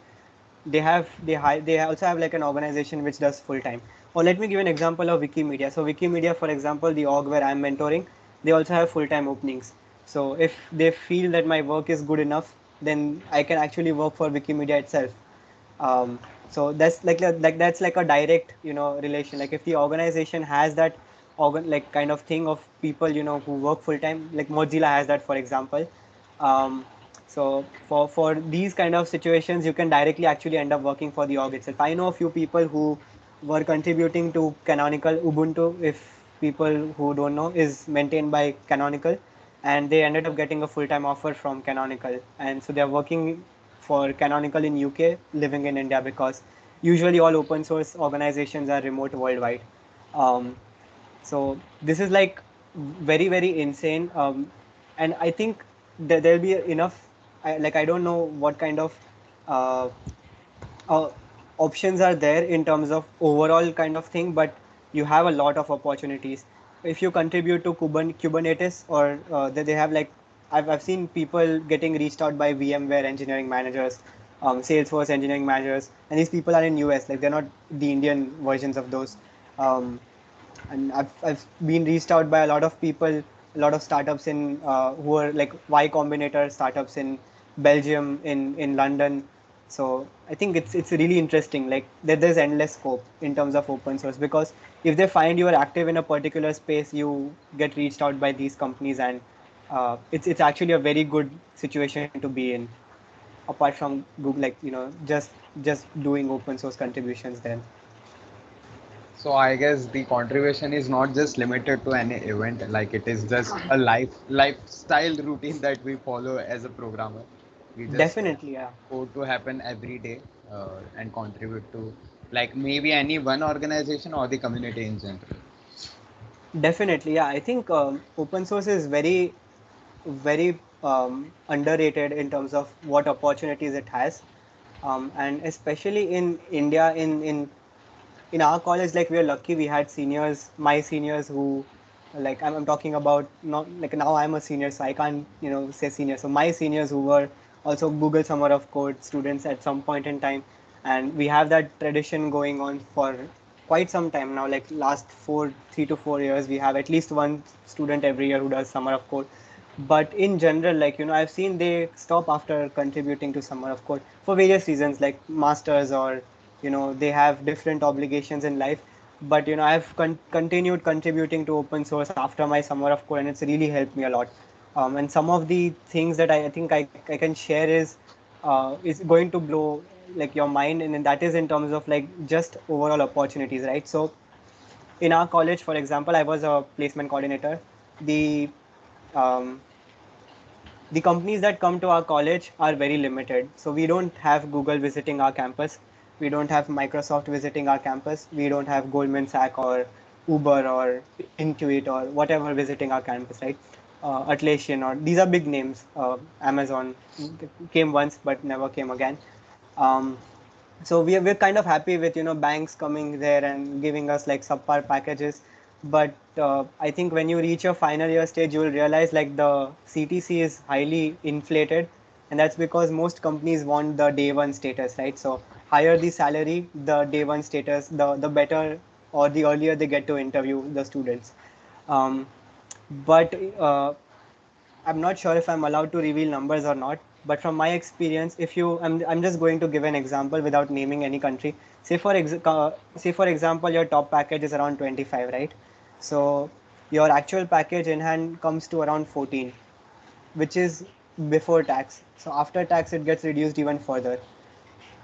They also have like an organization which does full time. Or let me give an example of Wikimedia. So Wikimedia, for example, the org where I'm mentoring, they also have full time openings. So if they feel that my work is good enough, then I can actually work for Wikimedia itself. So that's like that's like a direct relation. Like if the organization has that like kind of thing of people who work full time, like Mozilla has that, for example. um, so for these kind of situations, you can directly actually end up working for the org itself. I know a few people who were contributing to Canonical. Ubuntu, if people who don't know, is maintained by Canonical, and they ended up getting a full time offer from Canonical, and so they're working for Canonical in UK, living in India, because usually all open source organizations are remote worldwide. Um, so this is like very insane. And I think that there'll be enough. I don't know what kind of uh, uh, options are there in terms of overall kind of thing, but you have a lot of opportunities if you contribute to Kubernetes, or they have like I've seen people getting reached out by VMware engineering managers, Salesforce engineering managers, and these people are in US, like they're not the Indian versions of those. Um, and I've been reached out by a lot of people, a lot of startups in who are like Y Combinator startups in Belgium, in London. So I think it's really interesting. Like there's endless scope in terms of open source, because if they find you are active in a particular space, you get reached out by these companies, and it's actually a very good situation to be in. Apart from Google, like just doing open source contributions, then. So I guess the contribution is not just limited to any event, like it is just a lifestyle routine that we follow as a programmer. We just Definitely, yeah. code to happen every day and contribute to like maybe any one organization or the community in general. Definitely, yeah. I think open source is very underrated in terms of what opportunities it has, and especially in India, in our college, like we are lucky we had seniors, my seniors who, like I'm talking about, not like now I'm a senior, so I can't say senior. So my seniors who were also Google Summer of Code students at some point in time, and we have that tradition going on for quite some time now. Like last 3 to 4 years, we have at least one student every year who does Summer of Code. But in general, like I've seen they stop after contributing to Summer of Code for various reasons, like masters, or they have different obligations in life. But I've continued contributing to open source after my Summer of Code, and it's really helped me a lot. And some of the things that I think I can share is going to blow like your mind, and that is in terms of like just overall opportunities, right? So in our college, for example, I was a placement coordinator. The um, the companies that come to our college are very limited. So we don't have Google visiting our campus. We don't have Microsoft visiting our campus. We don't have Goldman Sachs or Uber or Intuit or whatever visiting our campus, right? Atlassian, or these are big names. Amazon came once but never came again. Um, so we're kind of happy with banks coming there and giving us like subpar packages, but I think when you reach your final year stage, you will realize like the CTC is highly inflated, and that's because most companies want the day one status, right? So higher the salary, the day one status, the better or the earlier they get to interview the students. um, but I'm not sure if I'm allowed to reveal numbers or not, but from my experience, if you, I'm just going to give an example without naming any country. Say for example, your top package is around 25, right? So your actual package in hand comes to around 14, which is before tax. So after tax, it gets reduced even further.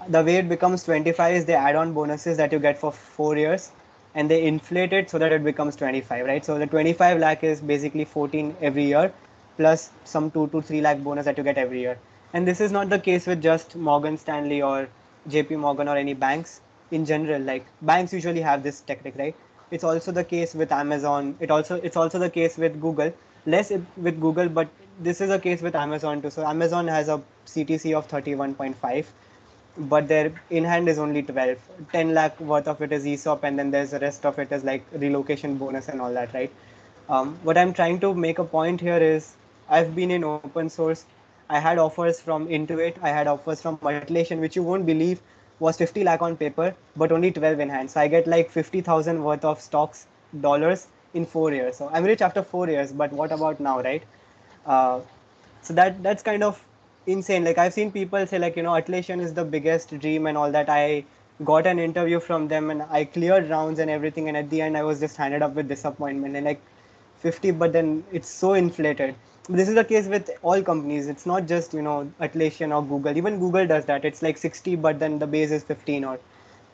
The way it becomes 25 is they add on bonuses that you get for 4 years, and they inflate it so that it becomes 25, right? So the 25 lakh is basically 14 every year plus some 2 to 3 lakh bonus that you get every year. And this is not the case with just Morgan Stanley or JP Morgan or any banks in general. Like banks usually have this technique, right? It's also the case with Amazon. It's also the case with Google. Less with Google, but this is a case with Amazon too. So Amazon has a CTC of 31.5, but their in hand is only 12. 10 lakh worth of it is ESOP, and then there's the rest of it is like relocation bonus and all that, right? What I'm trying to make a point here is I've been in open source. I had offers from Intuit, I had offers from Atlassian, which you won't believe was 50 lakh on paper, but only 12 in hand. So I get like 50,000 worth of stocks dollars in 4 years. So I'm rich after 4 years, but what about now, right? Uh, so that's kind of insane. Like I've seen people say like Atlassian is the biggest dream and all that. I got an interview from them and I cleared rounds and everything, and at the end I was just handed up with disappointment and like 50, but then it's so inflated. This is the case with all companies. It's not just Atlassian or Google. Even Google does that. It's like 60, but then the base is 15. Or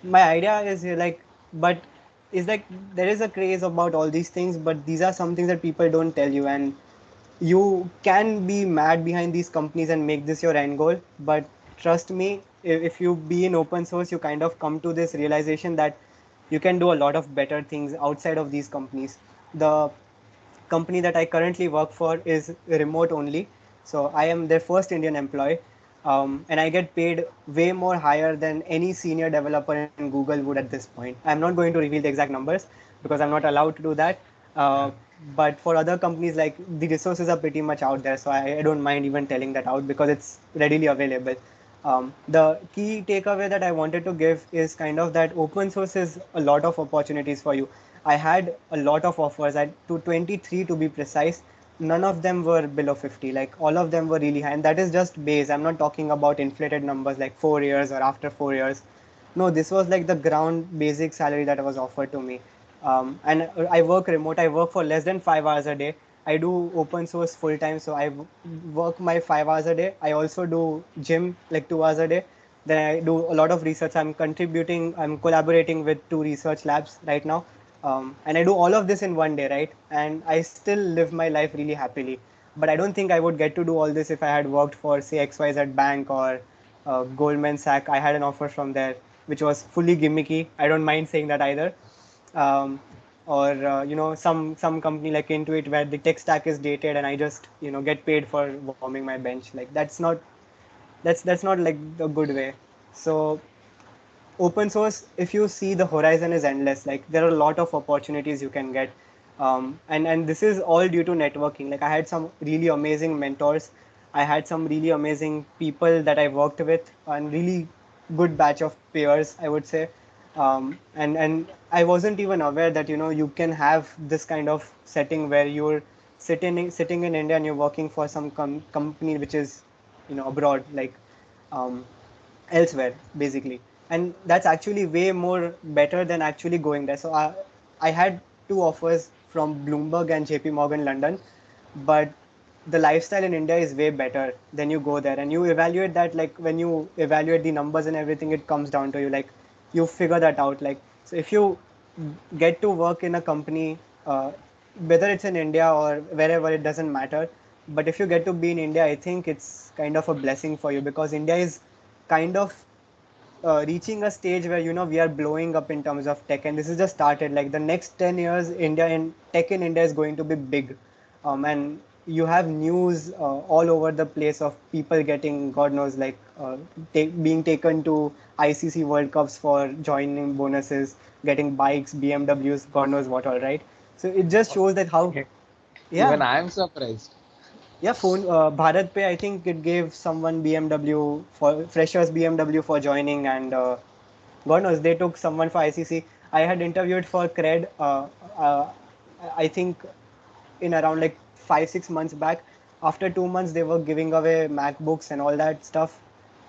my idea is like, but is like there is a craze about all these things, but these are some things that people don't tell you. And you can be mad behind these companies and make this your end goal, but trust me, if you be in open source, you kind of come to this realization that you can do a lot of better things outside of these companies. The company that I currently work for is remote only, so I am their first Indian employee. And I get paid way more higher than any senior developer in Google would at this point. I'm not going to reveal the exact numbers because I'm not allowed to do that. Uh, but for other companies, like the resources are pretty much out there, so I don't mind even telling that out because it's readily available. The key takeaway that I wanted to give is kind of that open source is a lot of opportunities for you. I had a lot of offers at to 23 to be precise. None of them were below 50. Like all of them were really high, and that is just base. I'm not talking about inflated numbers like 4 years or after 4 years. No, this was like the ground basic salary that was offered to me. And I work remote. I work for less than 5 hours a day. I do open source full time, so I work my 5 hours a day. I also do gym like 2 hours a day. Then I do a lot of research. I'm contributing. I'm collaborating with 2 research labs right now, and I do all of this in one day, right? And I still live my life really happily. But I don't think I would get to do all this if I had worked for say XYZ Bank or Goldman Sachs. I had an offer from there which was fully gimmicky. I don't mind saying that either. um, or some company like Intuit where the tech stack is dated and I just get paid for warming my bench. Like that's not like the good way. So open source, if you see, the horizon is endless. Like there are a lot of opportunities you can get. And this is all due to networking. Like I had some really amazing mentors, I had some really amazing people that I worked with, and really good batch of peers, I would say. And I wasn't even aware that you can have this kind of setting where you're sitting in India and you're working for some company which is abroad, like um, elsewhere basically. And that's actually way more better than actually going there. So I had two offers from Bloomberg and JP Morgan London, but the lifestyle in India is way better. Then you go there and you evaluate that. Like when you evaluate the numbers and everything, it comes down to you, like you figure that out. Like so if you get to work in a company, whether it's in India or wherever, it doesn't matter. But if you get to be in India, I think it's kind of a blessing for you, because India is kind of reaching a stage where we are blowing up in terms of tech, and this is just started. Like the next 10 years, India in tech in India is going to be big. And you have news all over the place of people getting, God knows, like being taken to ICC World Cups for joining bonuses, getting bikes, BMWs, God knows what, all right. So it just shows that how, Even yeah, I am surprised. yeah, phone Bharat Pay, I think it gave someone BMW for freshers BMW for joining, and God knows they took someone for ICC. I had interviewed for Cred. Uh, I think in around like 5 6 months back. After 2 months, they were giving away MacBooks and all that stuff.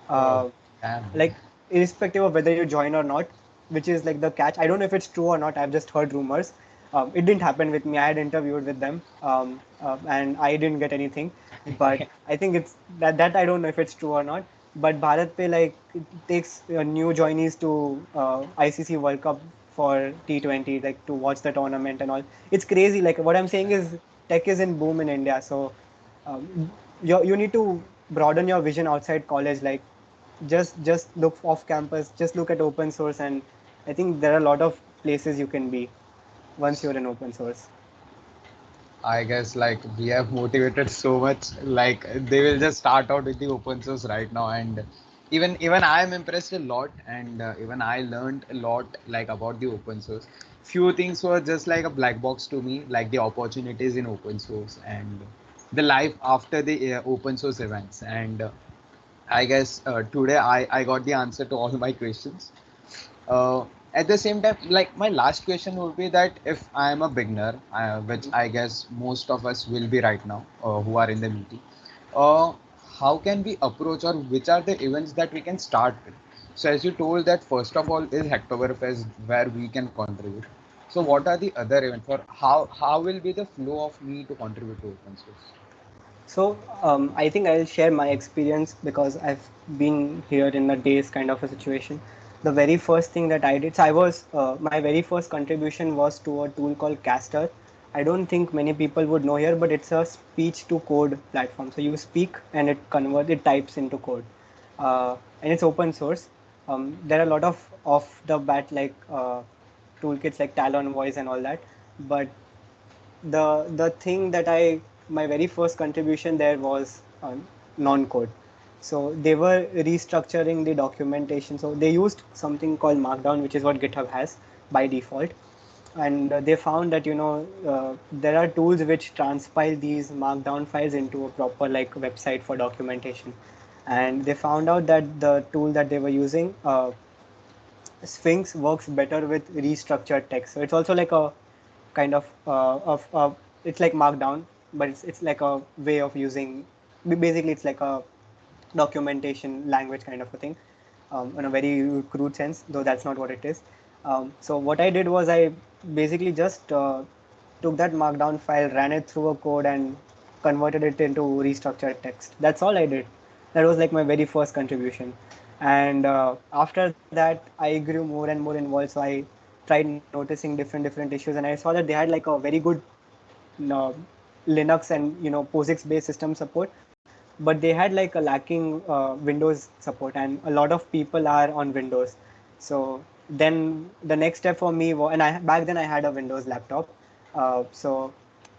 Oh, Uh, damn. like irrespective of whether you join or not, which is like the catch. I don't know if it's true or not. I've just heard rumors. It didn't happen with me. I had interviewed with them, and I didn't get anything. But I think it's that I don't know if it's true or not. But Bharat Pay like it takes new joinees to ICC World Cup for T20, like to watch the tournament and all. It's crazy. Like what I'm saying is tech is in boom in India. So you need to broaden your vision outside college. Like just look off campus, just look at open source, and I think there are a lot of places you can be once you're in open source. I guess like we have motivated so much. Like they will just start out with the open source right now, and even I am impressed a lot, and even I learned a lot like about the open source. Few things were just like a black box to me, like the opportunities in open source and the life after the open source events. And I guess today I got the answer to all my questions. uh, at the same time, like my last question would be that if I am a beginner, which I guess most of us will be right now, who are in the meeting, uh, how can we approach, or which are the events that we can start with? So as you told that first of all is Hacktoberfest where we can contribute. So what are the other events, or how will be the flow of me to contribute to open source? So I think I'll share my experience because I've been here in a days kind of a situation. The very first thing that I did, so I was my very first contribution was to a tool called Caster. I don't think many people would know here, but it's a speech to code platform. So you speak and it types into code, and it's open source. There are a lot of off the bat like toolkits like Talon Voice and all that, but the thing that I my very first contribution there was non-code. So they were restructuring the documentation. So they used something called Markdown, which is what GitHub has by default. And they found that there are tools which transpile these Markdown files into a proper like website for documentation. And they found out that the tool that they were using, Sphinx, works better with restructured text. So it's also like a kind of it's like Markdown, but it's like a way of using. Basically, it's like a documentation language kind of a thing, in a very crude sense, though that's not what it is. So what I did was I basically just took that Markdown file, ran it through a code, and converted it into restructured text. That's all I did. That was like my very first contribution. And after that, I grew more and more involved. So I tried noticing different issues, and I saw that they had like a very good uh, Linux and POSIX based system support, but they had like a lacking Windows support, and a lot of people are on Windows. So then the next step for me was, and I back then I had a Windows laptop. So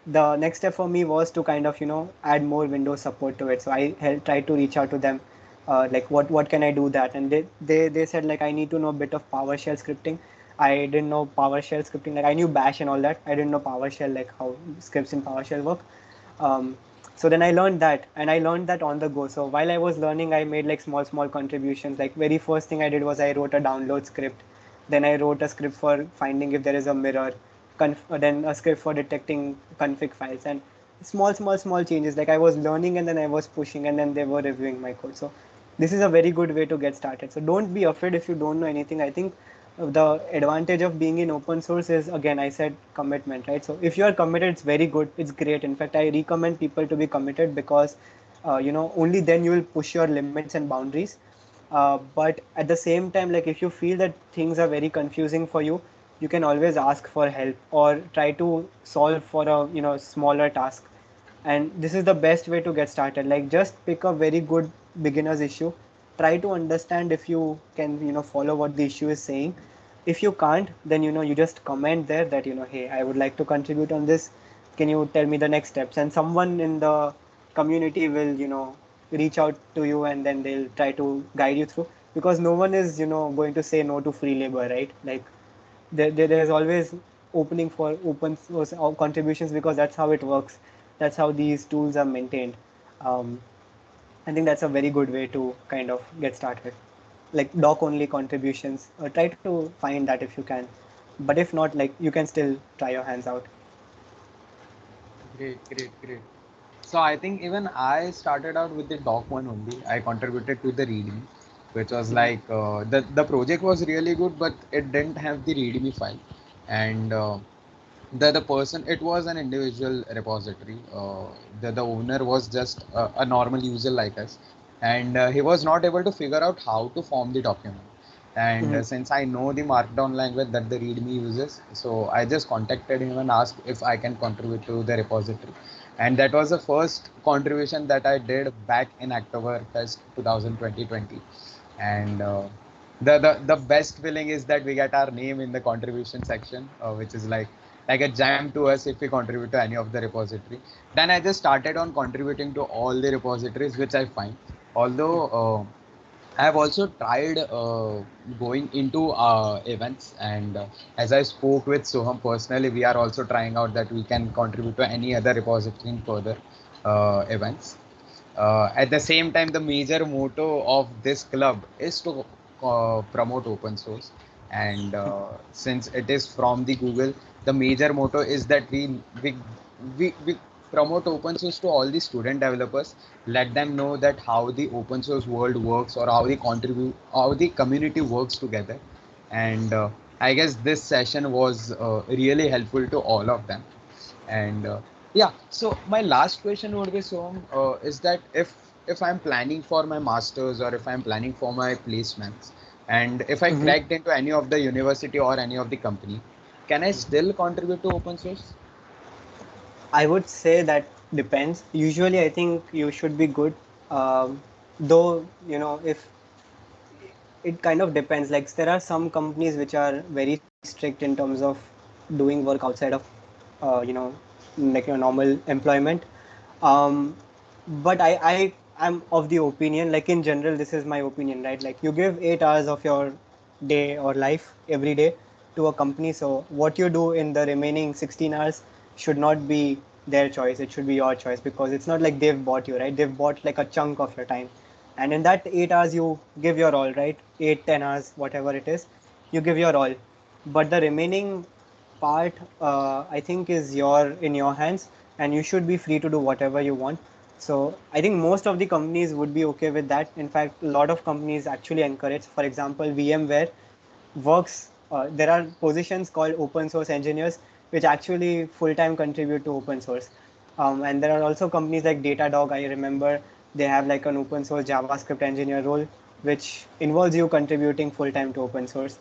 the next step for me was to kind of add more Windows support to it. So I tried to reach out to them, like what can I do that, and they said like I need to know a bit of PowerShell scripting. I didn't know PowerShell scripting. Like I knew Bash and all that. I didn't know PowerShell, like how scripts in PowerShell work. Um, so then I learned that, and I learned that on the go. So while I was learning, I made like small contributions. Like very first thing I did was I wrote a download script. Then I wrote a script for finding if there is a mirror. Then a script for detecting config files, and small changes. Like I was learning, and then I was pushing, and then they were reviewing my code. So this is a very good way to get started. So don't be afraid if you don't know anything. I think the advantage of being in open source is, again, I said commitment, right? So if you are committed, it's very good, it's great. In fact, I recommend people to be committed because only then you will push your limits and boundaries. But at the same time, like if you feel that things are very confusing for you, you can always ask for help or try to solve for a smaller task. And this is the best way to get started. Like just pick a very good beginner's issue, try to understand if you can follow what the issue is saying. If you can't, then you just comment there that hey, I would like to contribute on this. can you tell me the next steps? And someone in the community will, reach out to you, and then they'll try to guide you through, because no one is, going to say no to free labor, right? Like there's always opening for open source contributions, because that's how it works. That's how these tools are maintained. Um, I think that's a very good way to kind of get started. Like doc only contributions, try to find that if you can. But if not, like you can still try your hands out. Great, great, great. So I think even I started out with the doc one only. I contributed to the README, which was Mhm. like the project was really good, but it didn't have the README file, and the person, it was an individual repository. The owner was just a normal user like us, and he was not able to figure out how to form the document. And Mhm. since I know the markdown language that the README uses, so I just contacted him and asked if I can contribute to the repository. And that was the first contribution that I did back in October Fest 2020. And the best feeling is that we get our name in the contribution section, which is like a gem to us if we contribute to any of the repository. Then I just started on contributing to all the repositories which I find. Although I have also tried going into events, and as I spoke with Soham personally, we are also trying out that we can contribute to any other repository in further events. At the same time, the major motto of this club is to promote open source, and since it is from the Google, the major motto is that we promote open source to all the student developers, let them know that how the open source world works, or how the community works together. And I guess this session was really helpful to all of them. And yeah, so my last question would be, so is that if I'm planning for my masters, or if I'm planning for my placements, and if I Mhm. cracked into any of the university or any of the company, can I still contribute to open source? I would say that depends. Usually, I think you should be good. Though, if it kind of depends. Like there are some companies which are very strict in terms of doing work outside of, like your normal employment. Um, but I'm of the opinion, like in general, this is my opinion, right? Like you give 8 hours of your day or life every day to a company. So what you do in the remaining 16 hours should not be their choice. It should be your choice, because it's not like they've bought you, right? They've bought like a chunk of your time. And in that 8 hours, you give your all, right? 8, 10 hours, whatever it is, you give your all. But the remaining part, I think, is in your hands, and you should be free to do whatever you want. So I think most of the companies would be okay with that. In fact, a lot of companies actually encourage. For example, VMware works. There are positions called open source engineers, which actually full time contribute to open source. And there are also companies like Datadog. I remember they have like an open source JavaScript engineer role, which involves you contributing full time to open source,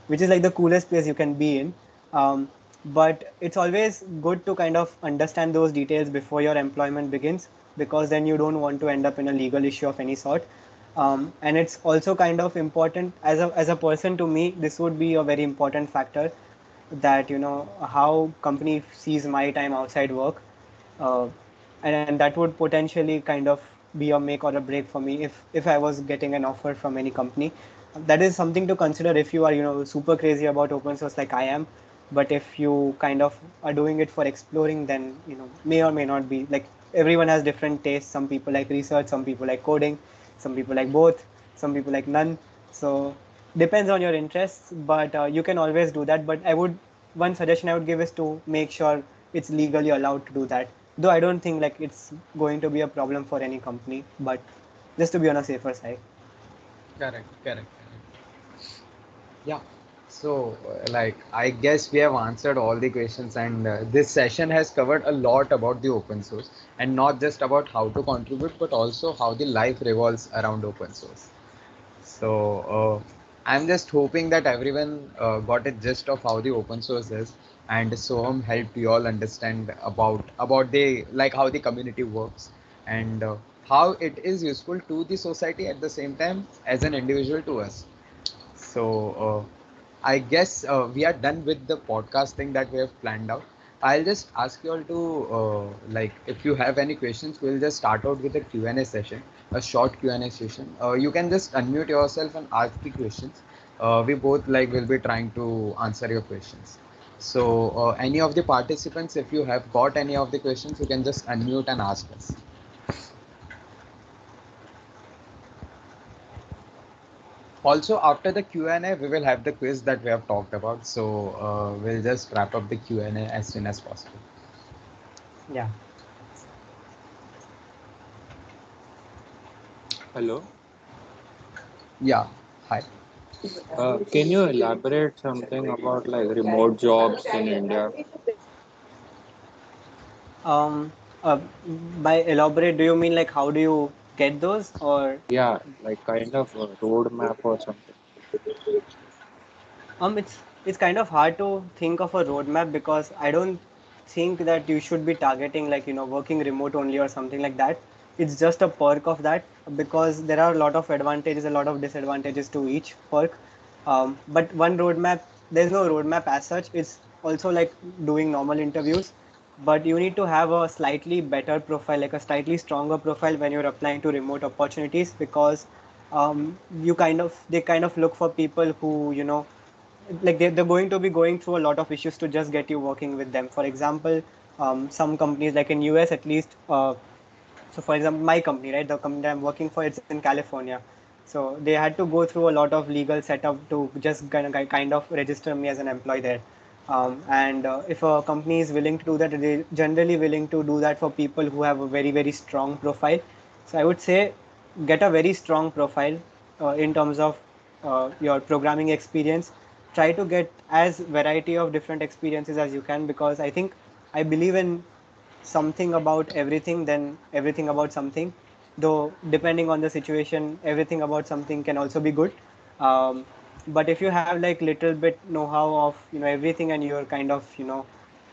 which is like the coolest place you can be in. Um, but it's always good to kind of understand those details before your employment begins, because then you don't want to end up in a legal issue of any sort. And it's also kind of important as a person. To me, this would be a very important factor, that how company sees my time outside work. uh, and that would potentially kind of be a make or a break for me if I was getting an offer from any company. That is something to consider if you are super crazy about open source like I am. But if you kind of are doing it for exploring, then may or may not be. Like everyone has different tastes. Some people like research, some people like coding, some people like both, some people like none. So depends on your interests, but you can always do that. But one suggestion I would give is to make sure it's legally allowed to do that. Though I don't think like it's going to be a problem for any company, but just to be on a safer side. Correct, correct, correct. Yeah. So, I guess we have answered all the questions, and this session has covered a lot about the open source, and not just about how to contribute, but also how the life revolves around open source. So, I'm just hoping that everyone got a gist of how the open source is, and Soham helped you all understand about the how the community works, and how it is useful to the society at the same time as an individual to us. So I guess we are done with the podcast thing that we have planned out. I'll just ask you all to like if you have any questions, we'll just start out with a Q&A session, a short Q&A session. You can just unmute yourself and ask the questions. We both like will be trying to answer your questions. So any of the participants, if you have got any of the questions, you can just unmute and ask us. Also, after the Q&A, we will have the quiz that we have talked about. So we'll just wrap up the Q&A as soon as possible. Yeah. Hello. Yeah. Hi. Can you elaborate something about like remote jobs in India? Um, uh, by elaborate, do you mean like how do you get those, or Yeah, like kind of a roadmap or something. it's kind of hard to think of a roadmap because I don't think that you should be targeting like working remote only or something like that. It's just a perk of that because there are a lot of advantages, a lot of disadvantages to each perk. But one roadmap, there's no roadmap as such. It's also like doing normal interviews, but you need to have a slightly better profile, like a slightly stronger profile when you're applying to remote opportunities because they kind of look for people who like they're going to be going through a lot of issues to just get you working with them. For example, some companies like in US at least, so for example my company, right, the company I'm working for, it's in California, so they had to go through a lot of legal setup to just kind of register me as an employee there. And if a company is willing to do that, they're generally willing to do that for people who have a very very strong profile. So I would say get a very strong profile in terms of your programming experience. Try to get as variety of different experiences as you can because I believe in something about everything then everything about something, though depending on the situation everything about something can also be good. But if you have like little bit know-how of everything and you're kind of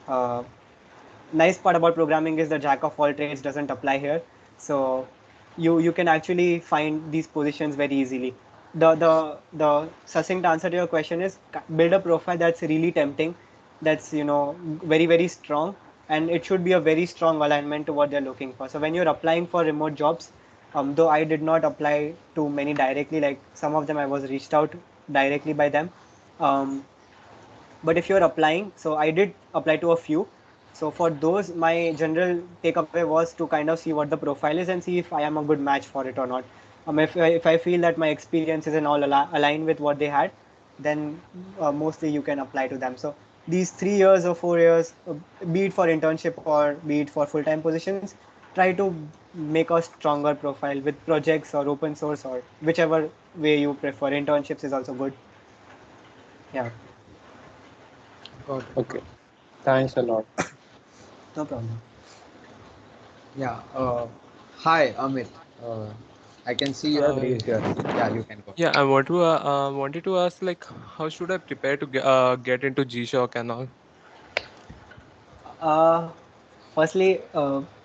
uh, nice part about programming is the jack of all trades doesn't apply here. So you can actually find these positions very easily. The succinct answer to your question is build a profile that's really tempting, that's very very strong, and it should be a very strong alignment to what they're looking for. So when you're applying for remote jobs, though I did not apply to many directly, like some of them I was reached out directly by them. um, but if you're applying, so I did apply to a few. So for those, my general takeaway was to kind of see what the profile is and see if I am a good match for it or not. If I feel that my experience is in all aligned with what they had, then mostly you can apply to them. So these 3 years or 4 years, be it for internship or be it for full-time positions, try to make a stronger profile with projects or open source or whichever way you prefer. Internships is also good. Yeah, Got it. Okay, thanks a lot. no problem. Yeah. Hi, Amit. Uh, I can see you have Uh, raised your hand. Yeah, you can go. yeah, I wanted to ask like how should I prepare to get into G-Shock and all? Uh, Firstly,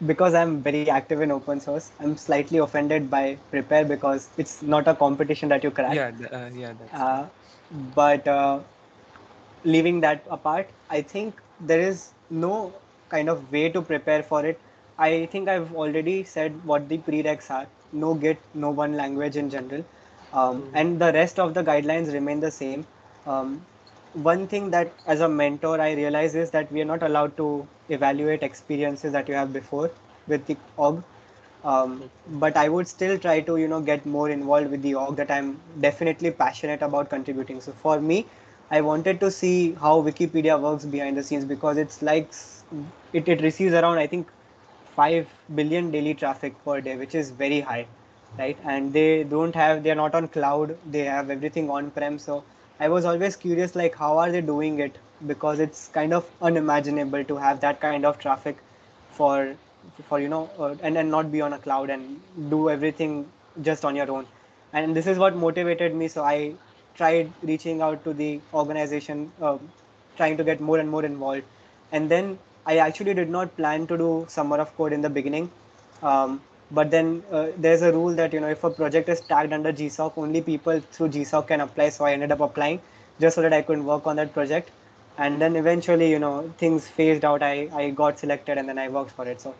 because I'm very active in open source, I'm slightly offended by Prepare because it's not a competition that you crack. Yeah, that's true. Uh, but leaving that apart, I think there is no kind of way to prepare for it. I think I've already said what the prereqs are: no Git, no one language in general, Mhm. and the rest of the guidelines remain the same. Um, One thing that, as a mentor, I realize is that we are not allowed to evaluate experiences that you have before with the org. But I would still try to get more involved with the org that I'm definitely passionate about contributing. So for me, I wanted to see how Wikipedia works behind the scenes because it's like it receives around, I think, 5 billion daily traffic per day, which is very high, right? And they're not on cloud, they have everything on prem. So I was always curious, like, how are they doing it? Because it's kind of unimaginable to have that kind of traffic for and not be on a cloud and do everything just on your own. And this is what motivated me. So I tried reaching out to the organization, trying to get more and more involved. And then I actually did not plan to do Summer of Code in the beginning. But then there's a rule that if a project is tagged under GSOC, only people through GSOC can apply. So I ended up applying just so that I could work on that project. And then eventually, things phased out. I got selected and then I worked for it. So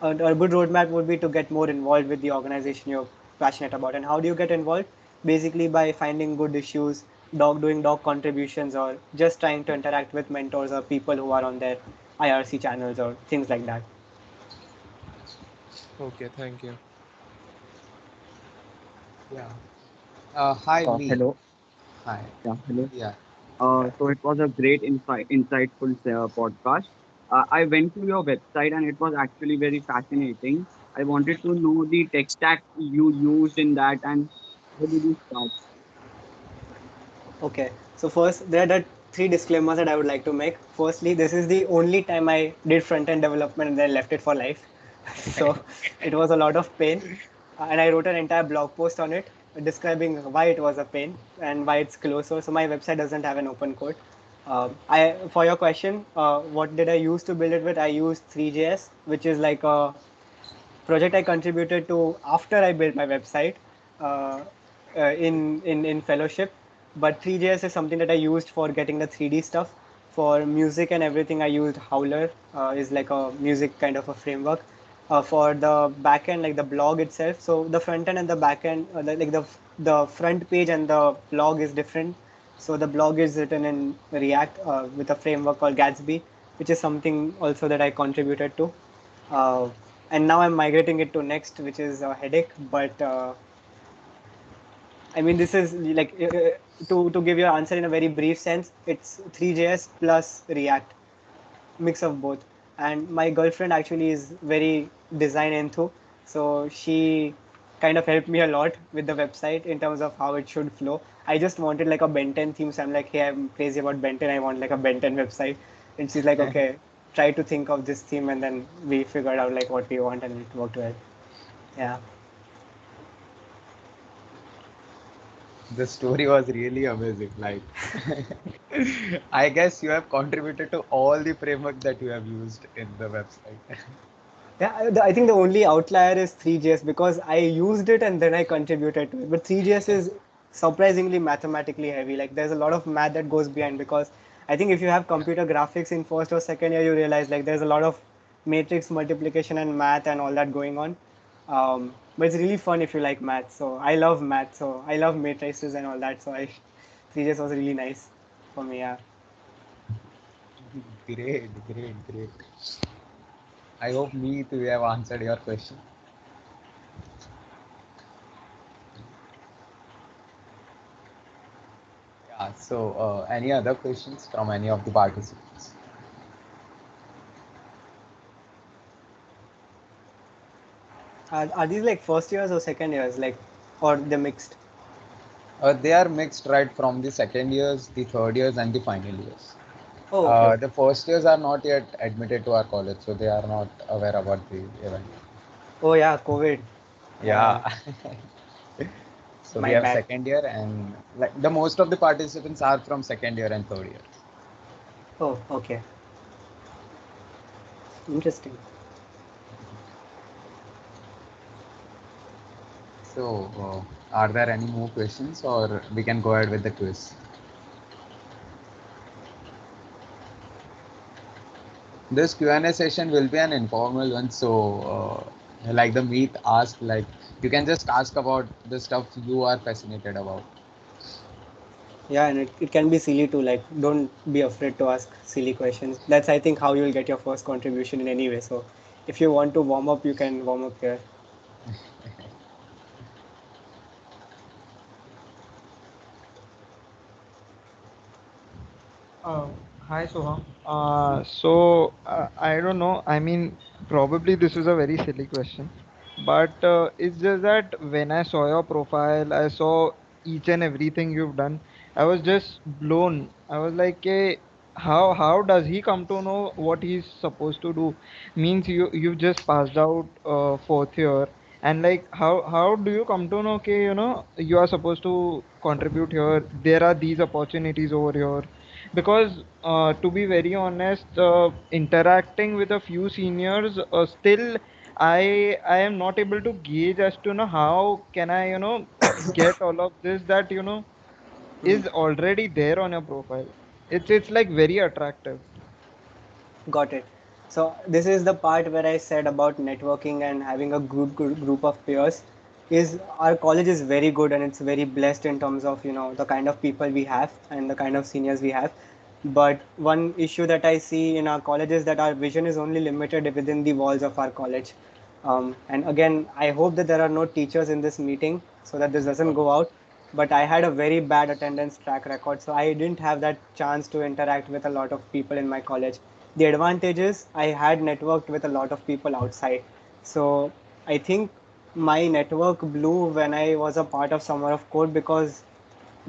a good roadmap would be to get more involved with the organization you're passionate about. And how do you get involved? Basically by finding good issues, doing dog contributions, or just trying to interact with mentors or people who are on their IRC channels or things like that. Okay, thank you. Yeah. Hi, Lee. Hello. Hi. Yeah, hello. Yeah. Yeah. So it was a great insightful podcast. I went to your website and it was actually very fascinating. I wanted to know the tech stack you used in that and how did you start? Okay, so first, there are the three disclaimers that I would like to make. Firstly, this is the only time I did front end development and then left it for life. So it was a lot of pain. And I wrote an entire blog post on it describing why it was a pain and why it's closer. So my website doesn't have an open code. For your question, what did I use to build it with? I used 3JS, which is like a project I contributed to after I built my website uh, in fellowship. But 3JS is something that I used for getting the 3D stuff. For music and everything, I used Howler, is like a music kind of a framework. For the backend, like the blog itself, so the front end and the backend, like the front page and the blog is different. So the blog is written in React with a framework called Gatsby, which is something also that I contributed to. Uh, and now I'm migrating it to Next, which is a headache. But I mean, this is like to give you an answer in a very brief sense. It's 3JS plus React, mix of both. And my girlfriend actually is very design into, so she kind of helped me a lot with the website in terms of how it should flow. I just wanted like a Ben 10 theme, so I'm like, hey, I'm crazy about Ben 10. I want like a Ben 10 website, and she's like, okay, try to think of this theme, and then we figured out like what we want, and it worked well. Yeah. The story was really amazing. Like, I guess you have contributed to all the framework that you have used in the website. Yeah, I think the only outlier is 3JS because I used it and then I contributed to it. But 3JS is surprisingly mathematically heavy. Like there's a lot of math that goes behind because I think if you have computer graphics in first or second year, you realize like there's a lot of matrix multiplication and math and all that going on. But it's really fun if you like math. So I love math. So I love matrices and all that. So I 3JS was really nice for me. Yeah. Great, great, great. I hope me too have answered your question. Yeah. So, any other questions from any of the participants? Are these like first years or second years? Like, or the mixed? They are mixed right from the second years, the third years, and the final years. Oh, okay, okay. The first years are not yet admitted to our college, so they are not aware about the event. Oh yeah, COVID. Yeah, Yeah. So we my have bad. second year, and like the most of the participants are from second year and third year. Oh, okay. Interesting. So, are there any more questions, or we can go ahead with the quiz? This Q&A session will be an informal one, so like the meet asked, like you can just ask about the stuff you are fascinated about. Yeah, and it can be silly too. Like, don't be afraid to ask silly questions. That's, I think, how you'll get your first contribution in any way. So, if you want to warm up, you can warm up here. Uh, Hi Soham. I don't know. I mean, probably this is a very silly question, but it's just that when I saw your profile, I saw each and everything you've done. I was just blown. I was like, hey, how does he come to know what he's supposed to do? Means you've just passed out fourth year, and like how do you come to know? Okay, you are supposed to contribute here. There are these opportunities over here because to be very honest, interacting with a few seniors, still I am not able to gauge as to know how can I get all of this that is already there on your profile. It's like very attractive. Got it. So this is the part where I said about networking and having a group of peers. Is our college is very good and it's very blessed in terms of the kind of people we have and the kind of seniors we have. But one issue that I see in our college is that our vision is only limited within the walls of our college. And again, I hope that there are no teachers in this meeting so that this doesn't go out. But I had a very bad attendance track record, so I didn't have that chance to interact with a lot of people in my college. The advantage is I had networked with a lot of people outside. So I think my network blew when I was a part of Summer of Code because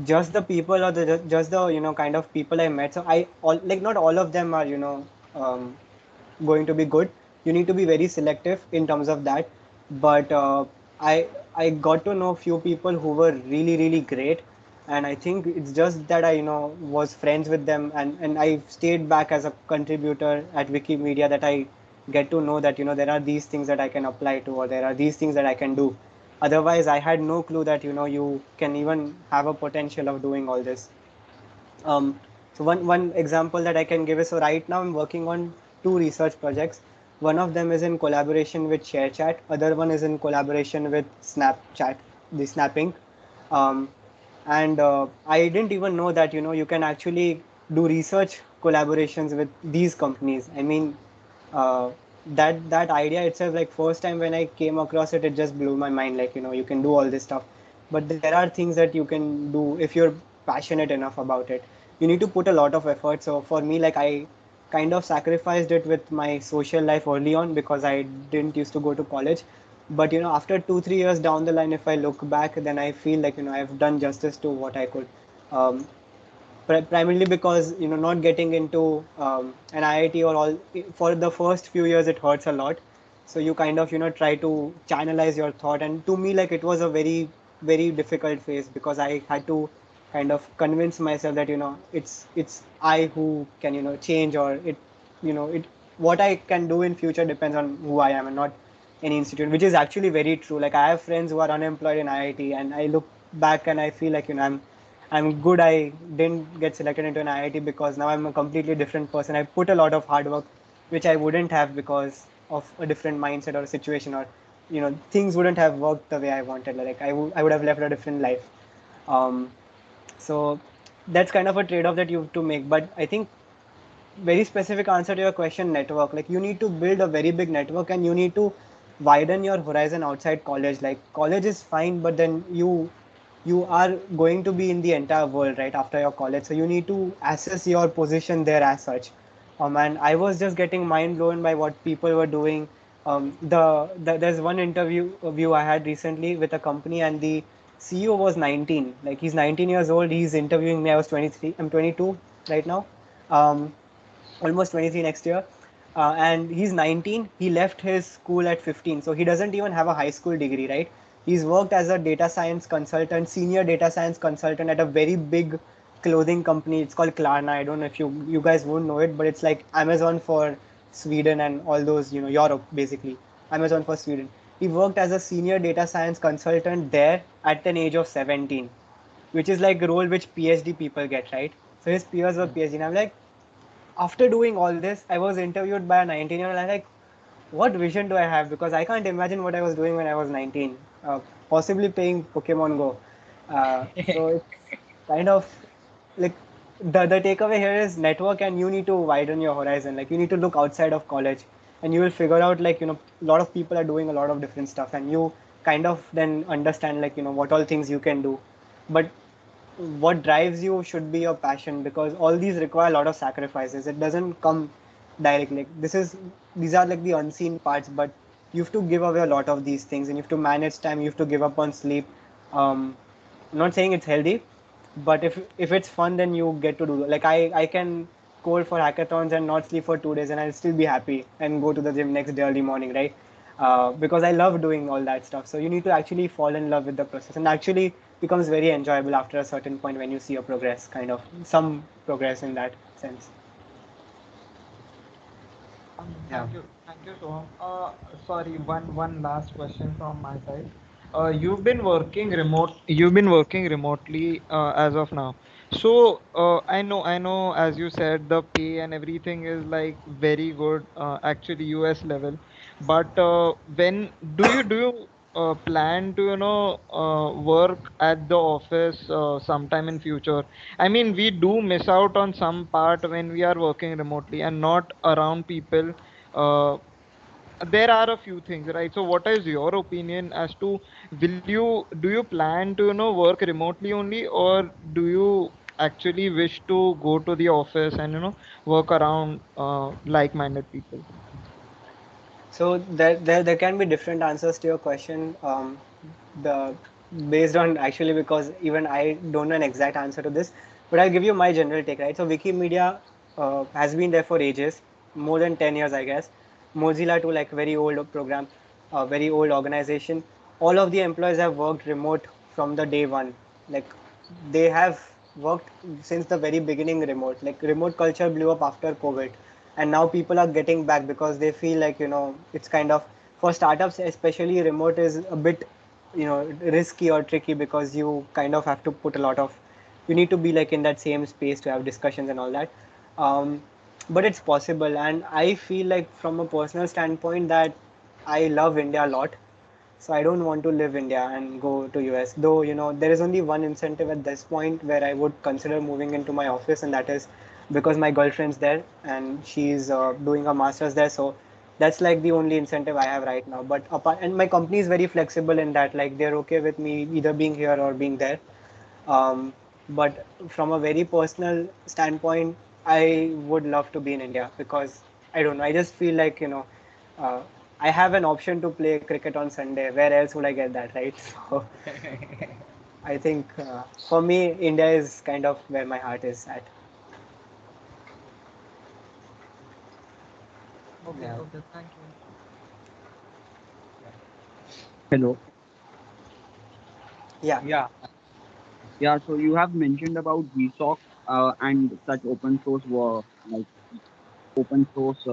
just the people or just the kind of people I met. So I all like not all of them are um, going to be good. You need to be very selective in terms of that. But I got to know few people who were really really great, and I think it's just that I was friends with them, and I stayed back as a contributor at Wikimedia, that I get to know that there are these things that I can apply to, or there are these things that I can do. Otherwise, I had no clue that you can even have a potential of doing all this. So one example that I can give is, so right now I'm working on two research projects. One of them is in collaboration with ShareChat. Other one is in collaboration with Snapchat, the Snapping. Um, and I didn't even know that you can actually do research collaborations with these companies. I mean, uh, that idea itself, like first time when I came across it, it just blew my mind. Like you can do all this stuff, but there are things that you can do if you're passionate enough about it. You need to put a lot of effort. So for me, like I kind of sacrificed it with my social life early on because I didn't used to go to college. But after 2 3 years down the line, if I look back, then I feel like I've done justice to what I could. Um, Primarily because not getting into an IIT or all, for the first few years it hurts a lot. So you kind of try to channelize your thought, and to me, like, it was a very very difficult phase because I had to kind of convince myself that it's I who can change, or it what I can do in future depends on who I am and not any institute, which is actually very true. Like, I have friends who are unemployed in IIT, and I look back and I feel like I'm good I didn't get selected into an IIT, because now I'm a completely different person. I put a lot of hard work, which I wouldn't have because of a different mindset or a situation, or things wouldn't have worked the way I wanted. Like, I would have left a different life. Um, so that's kind of a trade-off that you have to make. But I think, very specific answer to your question, network. Like, you need to build a very big network, and you need to widen your horizon outside college. Like, college is fine, but then you are going to be in the entire world right after your college, so you need to assess your position there as such. And I was just getting mind blown by what people were doing. There's one interview view I had recently with a company, and the CEO was 19. Like, he's 19 years old, he's interviewing me. I was 23, I'm 22 right now. um, Almost 23 next year. And he's 19. He left his school at 15, so he doesn't even have a high school degree, right? He's worked as a data science consultant, senior data science consultant at a very big clothing company. It's called Klarna. I don't know if you guys won't know it, but it's like Amazon for Sweden and all those, Europe, basically. Amazon for Sweden. He worked as a senior data science consultant there at an age of 17, which is like a role which PhD people get, right? So his peers were PhD. And I'm like, after doing all this, I was interviewed by a 19-year-old. I'm like, what vision do I have? Because I can't imagine what I was doing when I was 19, possibly playing Pokemon Go. So it's kind of like, the takeaway here is network, and you need to widen your horizon. Like, you need to look outside of college, and you will figure out, like, a lot of people are doing a lot of different stuff, and you kind of then understand, like, what all things you can do. But what drives you should be your passion, because all these require a lot of sacrifices. It doesn't come directly. Like, these are like the unseen parts, but you have to give away a lot of these things, and you have to manage time, you have to give up on sleep. I'm not saying it's healthy, but if it's fun, then you get to do. Like, I can code for hackathons and not sleep for 2 days, and I'll still be happy and go to the gym next day early morning, right? Because I love doing all that stuff. So you need to actually fall in love with the process, and actually becomes very enjoyable after a certain point when you see a progress, kind of some progress in that sense. Yeah. Thank you, Soham. Sorry, one last question from my side. You've been working remotely as of now. So I know, as you said, the pay and everything is like very good, actually US level. But when do you plan to work at the office sometime in future? I mean, we do miss out on some part when we are working remotely and not around people. Uh, there are a few things, right? So what is your opinion as to, will you do you plan to work remotely only, or do you actually wish to go to the office and work around like-minded people? So there can be different answers to your question. The Based on, actually, because even I don't know an exact answer to this, but I'll give you my general take, right? So Wikimedia has been there for ages, more than 10 years, I guess. Mozilla too, like very old program, very old organization. All of the employees have worked remote from the day one. Like they have worked since the very beginning remote. Like remote culture blew up after COVID, and now people are getting back because they feel like it's kind of, for startups especially, remote is a bit risky or tricky because you kind of have to put a lot of, you need to be like in that same space to have discussions and all that. um, but it's possible, and I feel like from a personal standpoint that I love India a lot, so I don't want to live India and go to US. Though there is only one incentive at this point where I would consider moving into my office, and that is because my girlfriend's there and she's doing a master's there. So that's like the only incentive I have right now. But apart, and my company is very flexible in that, like they're okay with me either being here or being there. Um, but from a very personal standpoint, I would love to be in India because I don't know. I just feel like uh, I have an option to play cricket on Sunday. Where else would I get that, right? So I think for me, India is kind of where my heart is at. Okay, Yeah. okay, thank you. Hello. Yeah. Yeah. Yeah, so you have mentioned about GSOC and such open source like open source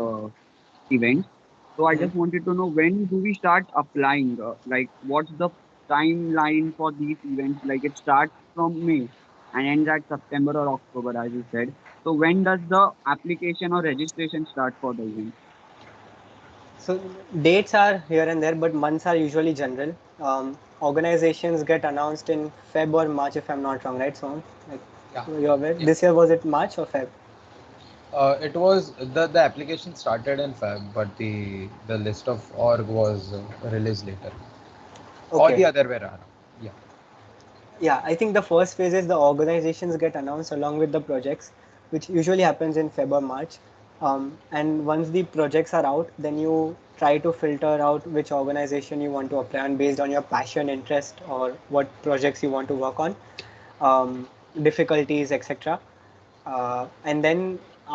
events. So I Mhm. just wanted to know, when do we start applying? Like, what's the timeline for these events? Like, it starts from May and ends at September or October, as you said. So when does the application or registration start for the event? So dates are here and there, but months are usually general. Organizations get announced in Feb or March, if I'm not wrong, right? So, like, Yeah. you're aware. Yeah. This year was it March or Feb? It was the application started in Feb, but the list of org was released later, or Okay. the other way around. Yeah. Yeah, I think the first phase is the organizations get announced along with the projects, which usually happens in Feb or March. And once the projects are out, then you try to filter out which organization you want to apply on based on your passion, interest, or what projects you want to work on, um, difficulties, etc. And then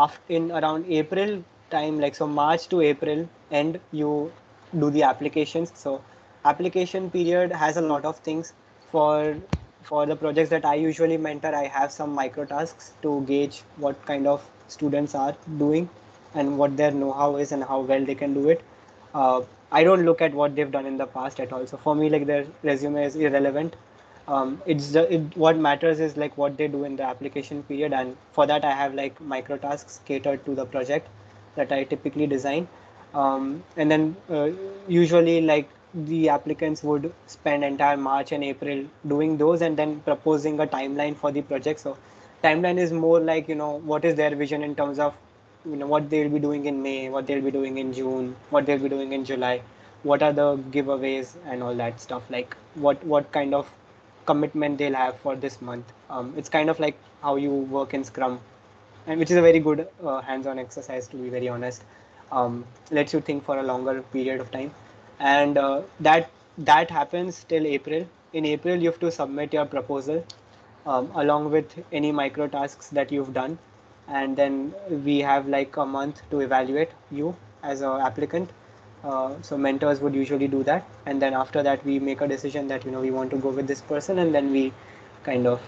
after, in around April time, like so March to April end, you do the applications. So application period has a lot of things. For the projects that I usually mentor, I have some micro tasks to gauge what kind of students are doing and what their know-how is and how well they can do it. uh, I don't look at what they've done in the past at all, so for me, like, their resume is irrelevant. What matters is like what they do in the application period, and for that I have like micro tasks catered to the project that I typically design. And then usually, like, the applicants would spend entire March and April doing those and then proposing a timeline for the project. So timeline is more like what is their vision in terms of what they'll be doing in May, what they'll be doing in June, what they'll be doing in July, what are the giveaways and all that stuff, like what kind of commitment they'll have for this month. It's kind of like how you work in Scrum, and which is a very good hands-on exercise, to be very honest. Lets you think for a longer period of time, and that happens till April. In April, you have to submit your proposal along with any micro tasks that you've done, and then we have like a month to evaluate you as an applicant. So mentors would usually do that, and then after that we make a decision that we want to go with this person, and then we kind of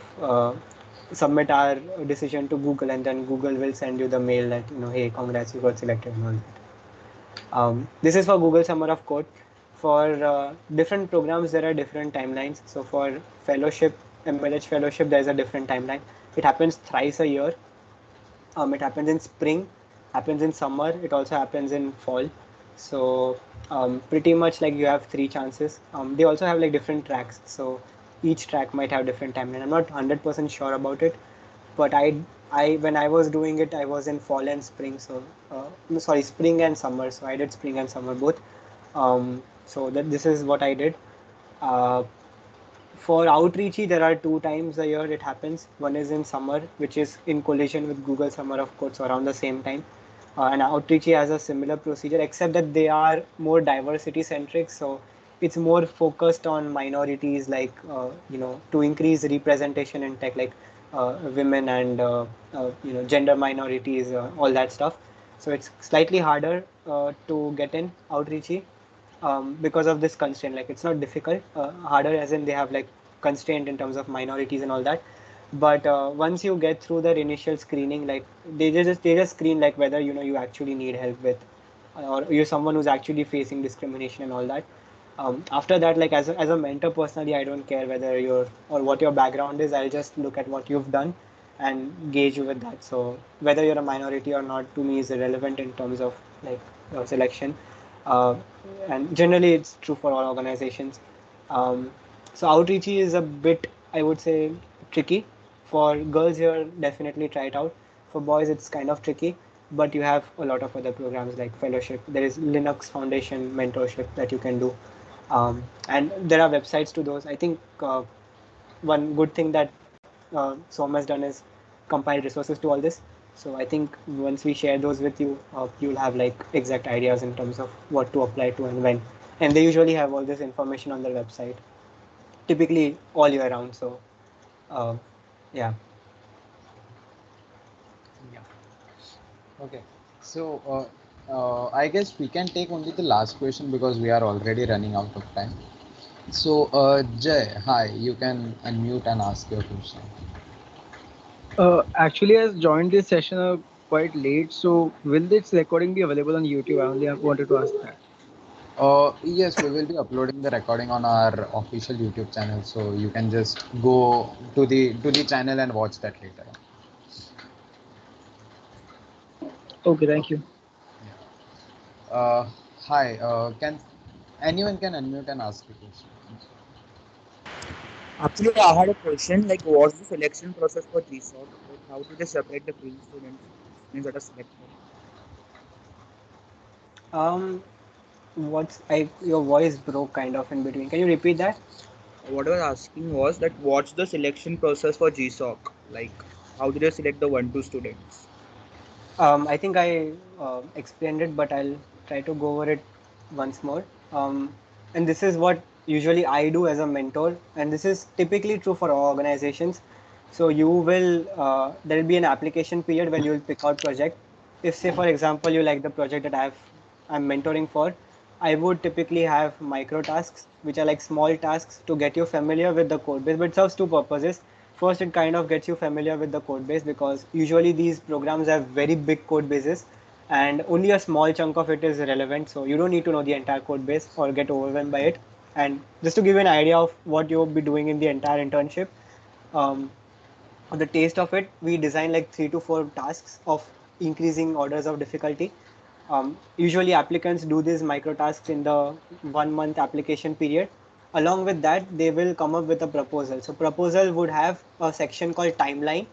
submit our decision to Google, and then Google will send you the mail that hey, congrats, you got selected and all that. This is for Google Summer of Code. For different programs, there are different timelines. So for fellowship, MLH fellowship, there's a different timeline. It happens thrice a year. It happens in spring, happens in summer. It also happens in fall. So pretty much like you have three chances. They also have like different tracks. So each track might have different timeline. I'm not 100% sure about it, but I when I was doing it, I was in fall and spring. So no, sorry, spring and summer. So I did spring and summer both. So that this is what I did. Uh, for Outreachy, there are two times a year it happens. One is in summer, which is in collision with Google Summer of Code, so around the same time. And Outreachy has a similar procedure, except that they are more diversity centric. So it's more focused on minorities, like to increase representation in tech, like women and gender minorities, all that stuff. So it's slightly harder to get in Outreachy because of this constraint. Like it's not difficult, harder as in they have like constraint in terms of minorities and all that. But once you get through their initial screening, like they just screen like whether you actually need help with, or you're someone who's actually facing discrimination and all that. After that, like as a mentor personally, I don't care whether you're or what your background is. I'll just look at what you've done and gauge you with that. So whether you're a minority or not to me is irrelevant in terms of like selection. uh, and generally it's true for all organizations. Um, so outreach is a bit, I would say, tricky. For girls here, definitely try it out. For boys, it's kind of tricky, but you have a lot of other programs like fellowship. There is Linux Foundation mentorship that you can do, and there are websites to those. I think one good thing that SOM has done is compile resources to all this. So I think once we share those with you, you'll have like exact ideas in terms of what to apply to and when. And they usually have all this information on their website, typically all year round. So uh, yeah. Yeah. Okay. So I guess we can take only the last question because we are already running out of time. So Jay, hi, you can unmute and ask your question. Actually, I joined this session quite late, so will this recording be available on YouTube? I only wanted to ask that. Yes, we will be uploading the recording on our official YouTube channel, so you can just go to the channel and watch that later on. Okay, thank Okay. you. Yeah. Hi. Can anyone can unmute and ask the question? Actually, I had a question like, what's the selection process for GSOC? Like, how do they separate the green students, students that are selected? Um, what's I your voice broke kind of in between. Can you repeat that? What I was asking was that what's the selection process for GSOC? Like, how do they select the 1-2 students? I think I explained it, but I'll try to go over it once more. And this is what usually I do as a mentor, and this is typically true for all organizations. So you will there will be an application period when you will pick out project. If say for example you like the project that I'm mentoring for, I would typically have micro tasks, which are like small tasks to get you familiar with the code base, but it serves two purposes. First, it kind of gets you familiar with the code base because usually these programs have very big code bases and only a small chunk of it is relevant. So you don't need to know the entire code base or get overwhelmed by it. And just to give you an idea of what you'll be doing in the entire internship, um, the taste of it, we design like 3 to 4 tasks of increasing orders of difficulty. Usually applicants do these micro tasks in the 1 month application period. Along with that, they will come up with a proposal. So proposal would have a section called timeline.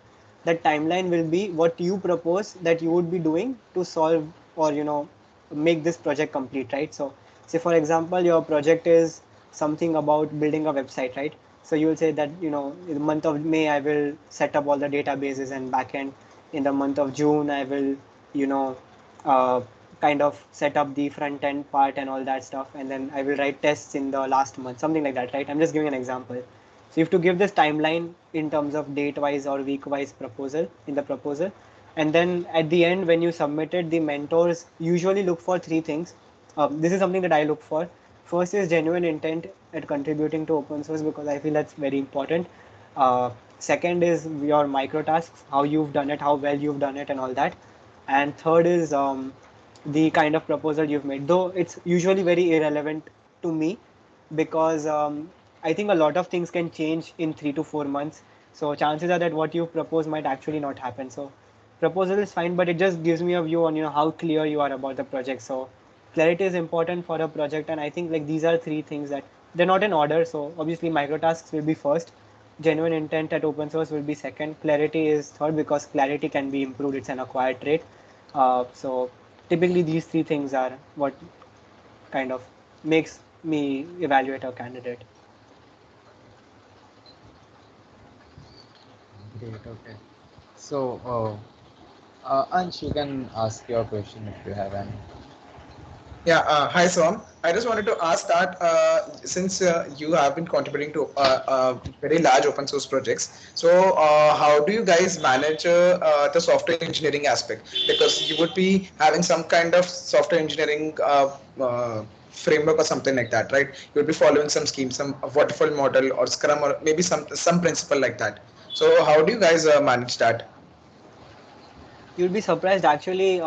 That timeline will be what you propose that you would be doing to solve or make this project complete, right? So say for example your project is something about building a website, right? So you will say that in the month of May I will set up all the databases and backend. In the month of June I will you know uh, kind of set up the front end part and all that stuff, and then I will write tests in the last month, something like that, right? I'm just giving an example. So you have to give this timeline in terms of date wise or week wise proposal in the proposal. And then at the end, when you submit it, the mentors usually look for three things. This is something that I look for. First is genuine intent at contributing to open source because I feel that's very important. Second is your micro tasks, how you've done it, how well you've done it, and all that. And third is the kind of proposal you've made, though it's usually very irrelevant to me because I think a lot of things can change in 3 to 4 months. So chances are that what you propose might actually not happen. So proposal is fine, but it just gives me a view on how clear you are about the project. So clarity is important for a project, and I think like these are three things that they're not in order. So obviously microtasks will be first, genuine intent at open source will be second, clarity is third because clarity can be improved. It's an acquired trait. So typically these three things are what kind of makes me evaluate a candidate. Great. Okay. So, Ansh, you can ask your question if you have any. Yeah, hi Som. I just wanted to ask that since you have been contributing to very large open source projects, so how do you guys manage the software engineering aspect? Because you would be having some kind of software engineering framework or something like that, right? You would be following some scheme, some waterfall model or Scrum or maybe some principle like that. So how do you guys manage that? You'll be surprised actually.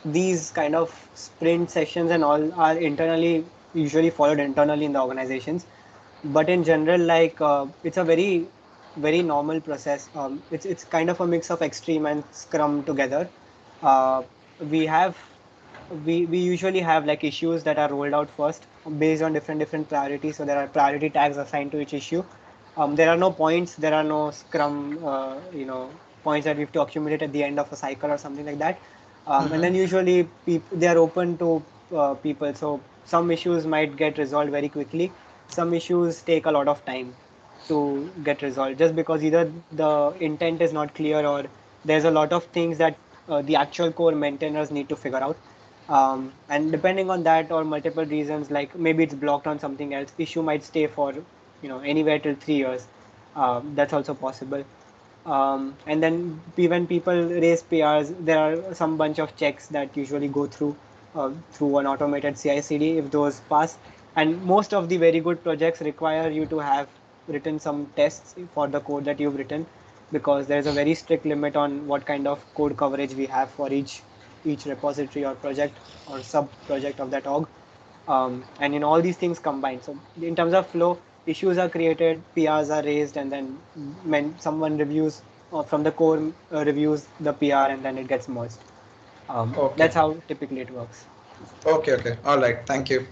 These kind of sprint sessions and all are internally usually followed internally in the organizations, but in general, like it's a very normal process. It's kind of a mix of extreme and scrum together. Uh, we have we usually have like issues that are rolled out first based on different priorities. So there are priority tags assigned to each issue. There are no points, there are no scrum points that we have to accumulate at the end of a cycle or something like that. And then usually they are open to people, so some issues might get resolved very quickly, some issues take a lot of time to get resolved just because either the intent is not clear or there's a lot of things that the actual core maintainers need to figure out. And depending on that or multiple reasons, like maybe it's blocked on something else, issue might stay for anywhere till 3 years. That's also possible. And then when people raise PRs, there are some bunch of checks that usually go through an automated CI/CD if those pass. And most of the very good projects require you to have written some tests for the code that you've written, because there's a very strict limit on what kind of code coverage we have for each repository or project or sub project of that org. And in all these things combined, so in terms of flow, issues are created, PRs are raised, and then when someone reviews from the core reviews the PR, and then it gets merged. Okay. That's how typically it works. Okay. Okay. All right. Thank you.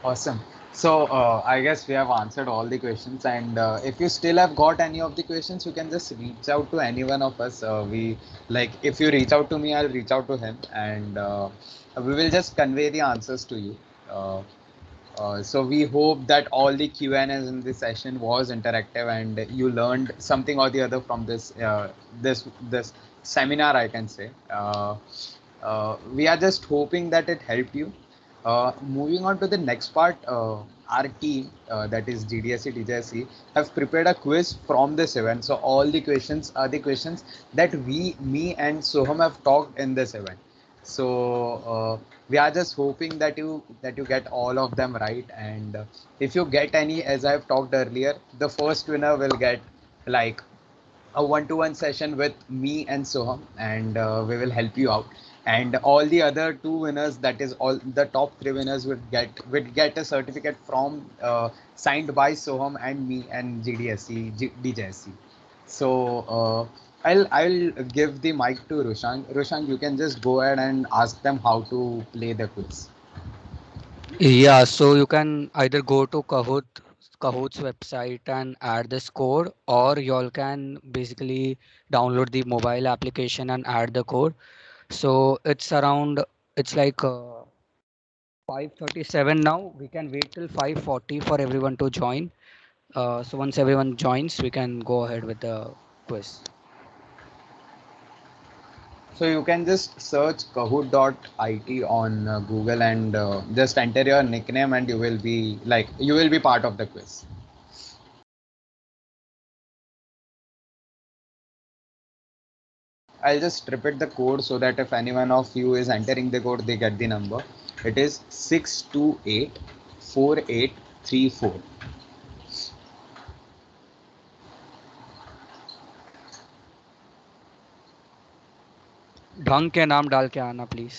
Awesome. So I guess we have answered all the questions, and if you still have got any of the questions, you can just reach out to any one of us. If you reach out to me, I'll reach out to him, and we will just convey the answers to you. Uh, so we hope that all the Q&As in this session was interactive, and you learned something or the other from this seminar, I can say. We are just hoping that it helped you. Moving on to the next part, our team, that is GDSC, DJSC, have prepared a quiz from this event. So all the questions are the questions that me and Soham have talked in this event. So we are just hoping that you get all of them right, and if you get any, as I've talked earlier, the first winner will get like a one-to-one session with me and Soham, and we will help you out. And all the other two winners, that is all the top three winners, would get a certificate from signed by Soham and me and DJSC. So I'll give the mic to Rushang. Rushang, you can just go ahead and ask them how to play the quiz. Yeah, so you can either go to Kahoot's website and add this code, or y'all can basically download the mobile application and add the code. So it's like 5:37 now. We can wait till 5:40 for everyone to join. So once everyone joins, we can go ahead with the quiz. So you can just search Kahoot.it on Google, and just enter your nickname, and you will be part of the quiz. I'll just repeat the code so that if anyone of you is entering the code, they get the number. It is 6284834. ढंग के नाम डाल के आना please.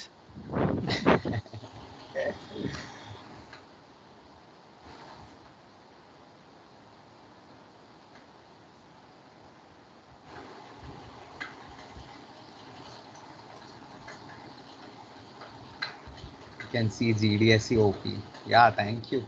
Can see GDSC OP. Yeah, thank you.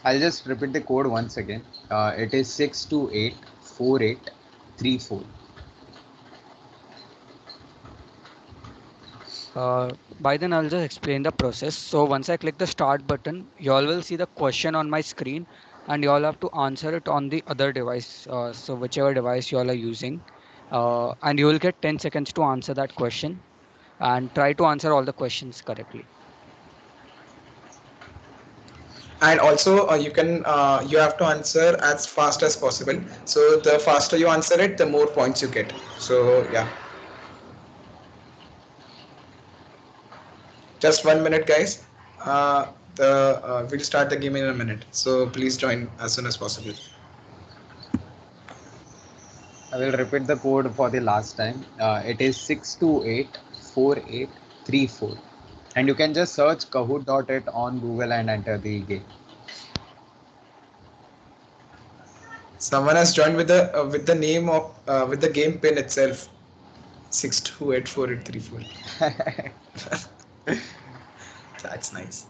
I'll just repeat the code once again. It is 6284834. By then, I'll just explain the process. So once I click the start button, you all will see the question on my screen, and you all have to answer it on the other device. So whichever device you all are using, and you will get 10 seconds to answer that question and try to answer all the questions correctly. And also you have to answer as fast as possible. So the faster you answer it, the more points you get. So yeah, just 1 minute, guys. We'll start the game in a minute. So please join as soon as possible. I will repeat the code for the last time. It is 6284834. And you can just search Kahoot.it on Google and enter the game. Someone has joined with the name of with the game pin itself. 6284834. That's nice.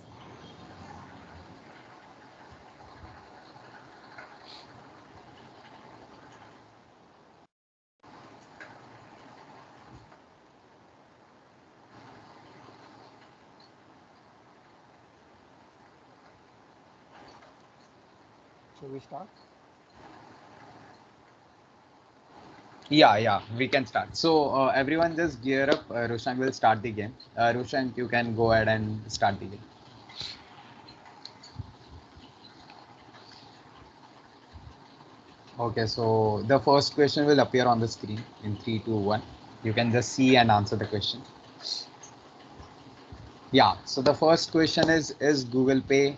Shall we start? Yeah, we can start. So everyone just gear up. Roshan will start the game. Roshan, you can go ahead and start the game. Okay, so the first question will appear on the screen in 3, 2, 1. You can just see and answer the question. Yeah, so the first question is Google Pay.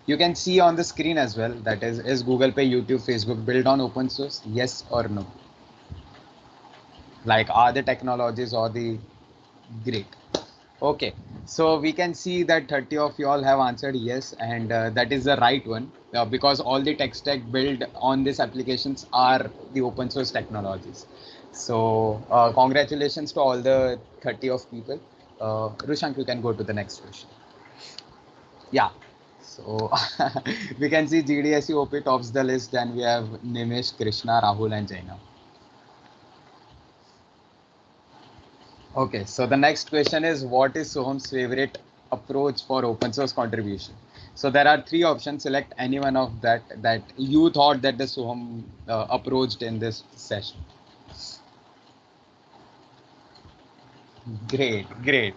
You can see on the screen as well. That is Google Pay, YouTube, Facebook built on open source? Yes or no? Like, are the technologies or the great? Okay, so we can see that 30 of you all have answered yes, and that is the right one because all the tech stack built on these applications are the open source technologies. So congratulations to all the 30 of people. Rushank, you can go to the next question. Yeah, so we can see GDSC OP tops the list, and we have Nimish, Krishna, Rahul, and Jaina. Okay, so the next question is, what is Soham's favorite approach for open source contribution? So there are three options. Select any one of that you thought that the Soham approached in this session. Great.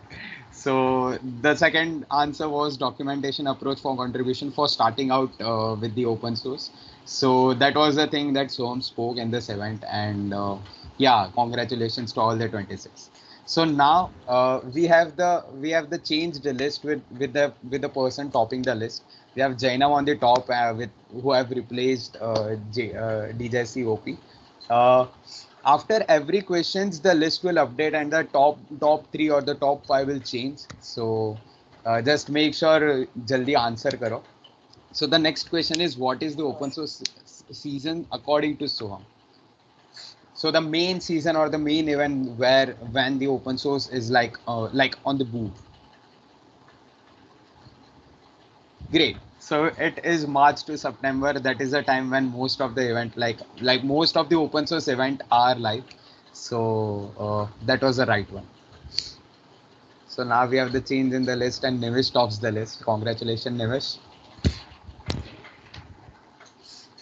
So the second answer was documentation approach for contribution for starting out with the open source. So that was the thing that Soham spoke in this event, and yeah, congratulations to all the 26. So now we have the changed list with the person topping the list. We have Jainam on the top with who have replaced DJC OP. After every questions, the list will update and the top 3 or the top 5 will change. So just make sure jaldi answer karo. So the next question is, what is the open source season according to Soham? So the main season or the main event when the open source is like on the boom. Great. So it is March to September. That is the time when most of the event, like most of the open source event are live. So that was the right one. So now we have the change in the list, and Nimish tops the list. Congratulations, Nimish.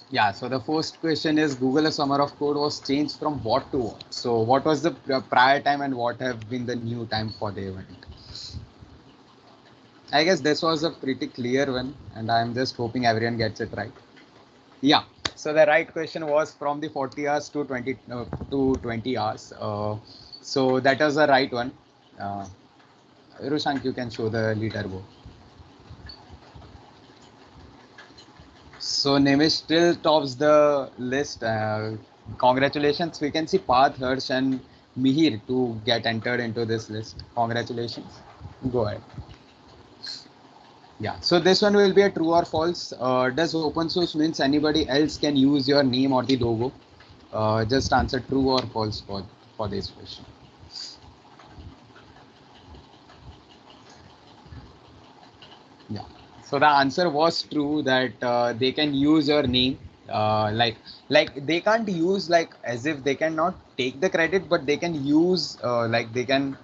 Yeah. So the first question is, Google Summer of Code was changed from what to what? So what was the prior time and what have been the new time for the event? I guess this was a pretty clear one, and I'm just hoping everyone gets it right. Yeah. So the right question was from the 40 hours to 20 hours. So that was the right one. Rushank, you can show the leaderboard. So Nimish still tops the list. Congratulations. We can see Path, Harsh, and Mihir to get entered into this list. Congratulations. Go ahead. Yeah, so this one will be a true or false. Does open source means anybody else can use your name or the logo? Just answer true or false for this question. Yeah. So the answer was true that they can use your name, like they can't use like as if they cannot take the credit, but they can use like they can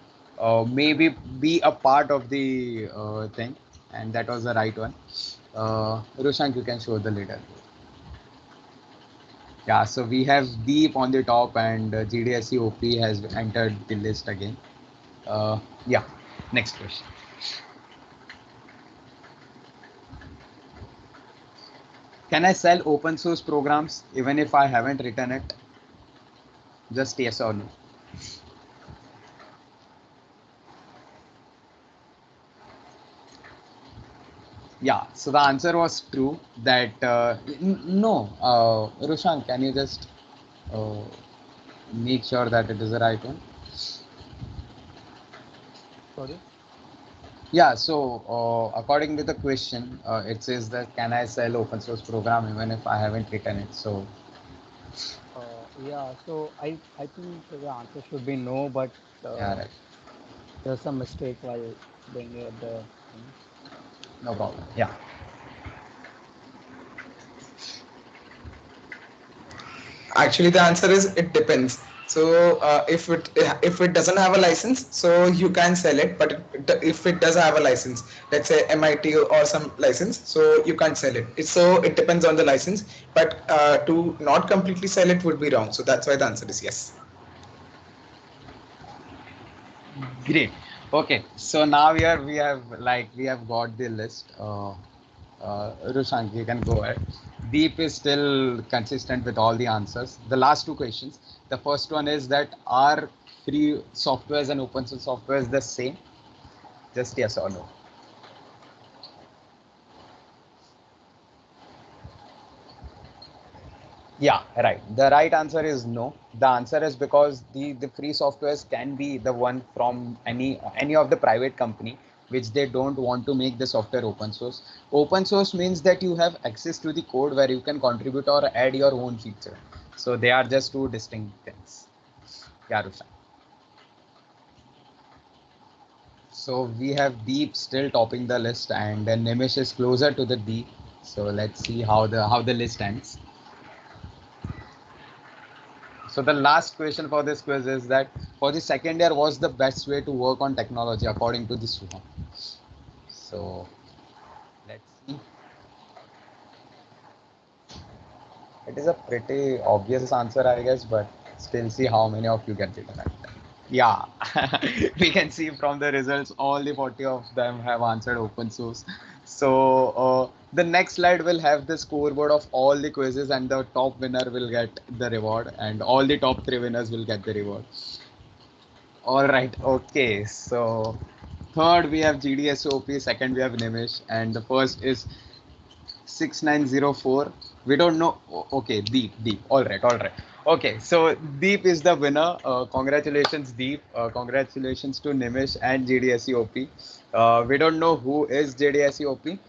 maybe be a part of the thing, and that was the right one. Rushank, you can show the leader. Yeah, so we have Deep on the top, and GDSC has entered the list again. Yeah, next question. Can I sell open source programs even if I haven't written it? Just yes or no. Yeah, so the answer was true that no. Rushan, can you just uh, make sure that it is the right one? Sorry. Yeah, so according to the question, it says that can I sell open source program even if I haven't written it? So Yeah, so I think the answer should be no, but yeah, right. there's some mistake while doing the thing. No problem. Yeah. Actually, the answer is it depends. So if it doesn't have a license, so you can sell it. But if it does have a license, let's say MIT or some license, so you can't sell it. So it depends on the license. But to not completely sell it would be wrong. So that's why the answer is yes. Great. Okay. So now we have got the list. Rushank, you can go ahead. Deep is still consistent with all the answers. The last two questions. The first one is that are free softwares and open source softwares the same? Just yes or no. Yeah, right. The right answer is no. The answer is because the free softwares can be the one from any of the private company which they don't want to make the software open source. Open source means that you have access to the code where you can contribute or add your own feature. So they are just two distinct things. Yeah, Rushan. So we have Deep still topping the list, and then Nimish is closer to the Deep. So let's see how the list ends. So the last question for this quiz is that for the second year, what's the best way to work on technology according to the Suham? So let's see. It is a pretty obvious answer, I guess, but still see how many of you get it right. Yeah, we can see from the results, all the 40 of them have answered open source. So the next slide will have the scoreboard of all the quizzes, and the top winner will get the reward, and all the top three winners will get the reward. All right. Okay. So third we have GDSOP, second we have Nimish, and the first is 6904. We don't know. Okay, Deep. All right. All right. Okay. So Deep is the winner. Congratulations, Deep. Congratulations to Nimish and GDSEOP. We don't know who is GDSEOP.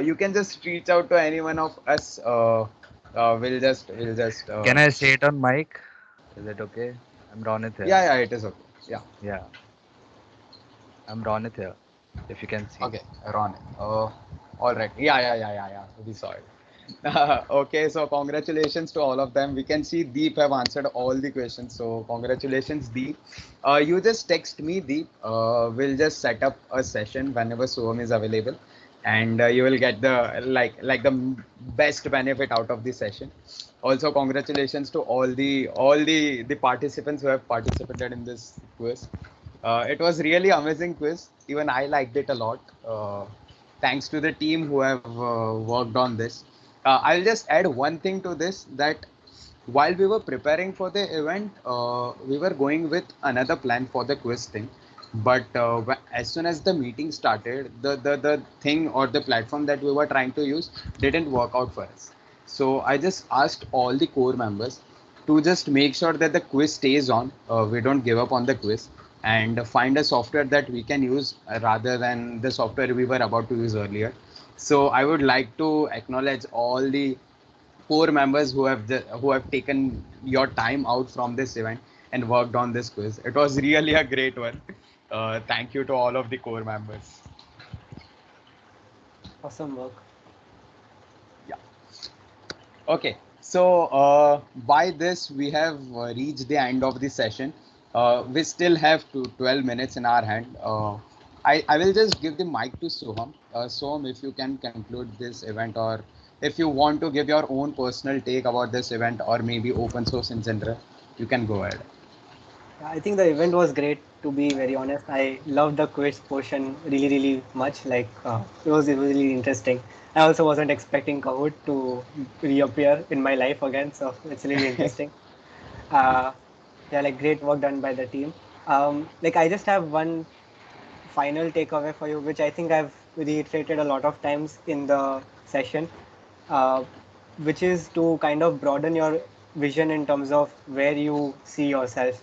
You can just reach out to any one of us. We'll just. Can I say it on mic? Is it okay? I'm Ronit here. Yeah. It is okay. Yeah. Yeah, I'm Ronit here. If you can see. Okay, Ron. All right. Yeah. We saw it. Okay, so congratulations to all of them. We can see Deep have answered all the questions. So congratulations, Deep. You just text me, Deep. We'll just set up a session whenever Soham is available, and you will get the like the best benefit out of the session. Also, congratulations to all the participants who have participated in this quiz. It was really amazing quiz. Even I liked it a lot. Thanks to the team who have worked on this. I'll just add one thing to this that while we were preparing for the event, we were going with another plan for the quiz thing. But as soon as the meeting started, the thing or the platform that we were trying to use didn't work out for us. So I just asked all the core members to just make sure that the quiz stays on. We don't give up on the quiz and find a software that we can use rather than the software we were about to use earlier. So I would like to acknowledge all the core members who have taken your time out from this event and worked on this quiz. It was really a great one. Thank you to all of the core members. Awesome work. Yeah. Okay, so by this we have reached the end of the session. We still have 12 minutes in our hand. I will just give the mic to Soham. Soham, if you can conclude this event, or if you want to give your own personal take about this event, or maybe open source in general, you can go ahead. Yeah, I think the event was great. To be very honest, I loved the quiz portion really, really much. Like it was really interesting. I also wasn't expecting Kahoot to reappear in my life again, so it's really interesting. Uh, yeah, like great work done by the team. Like I just have one final takeaway for you, which I think I've reiterated a lot of times in the session, uh, which is to kind of broaden your vision in terms of where you see yourself.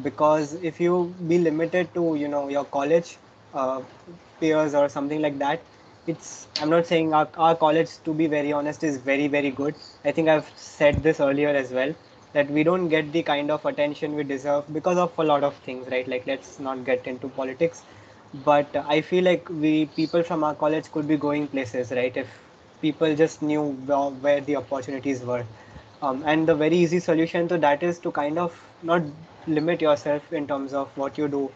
Because if you be limited to your college uh, peers or something like that, I'm not saying our college, to be very honest, is very very good. I think I've said this earlier as well, that we don't get the kind of attention we deserve because of a lot of things, right? Like let's not get into politics, but I feel like we people from our college could be going places, right, if people just knew where the opportunities were. And the very easy solution to that is to kind of not limit yourself in terms of what you do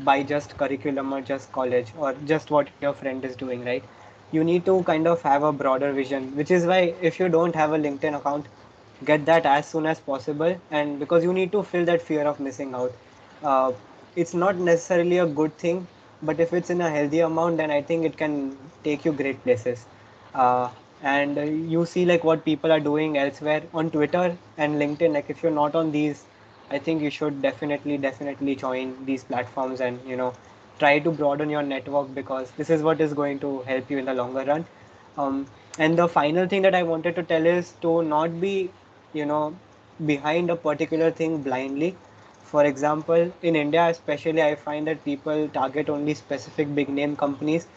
by just curriculum or just college or just what your friend is doing, right? You need to kind of have a broader vision, which is why if you don't have a LinkedIn account, get that as soon as possible. And because you need to feel that fear of missing out. uh, it's not necessarily a good thing, but if it's in a healthy amount, then I think it can take you great places. And you see like what people are doing elsewhere on Twitter and LinkedIn. Like if you're not on these, I think you should definitely join these platforms and try to broaden your network, because this is what is going to help you in the longer run. um, and the final thing that I wanted to tell is to not be you know behind a particular thing blindly. For example, in India especially, I find that people target only specific big name companies,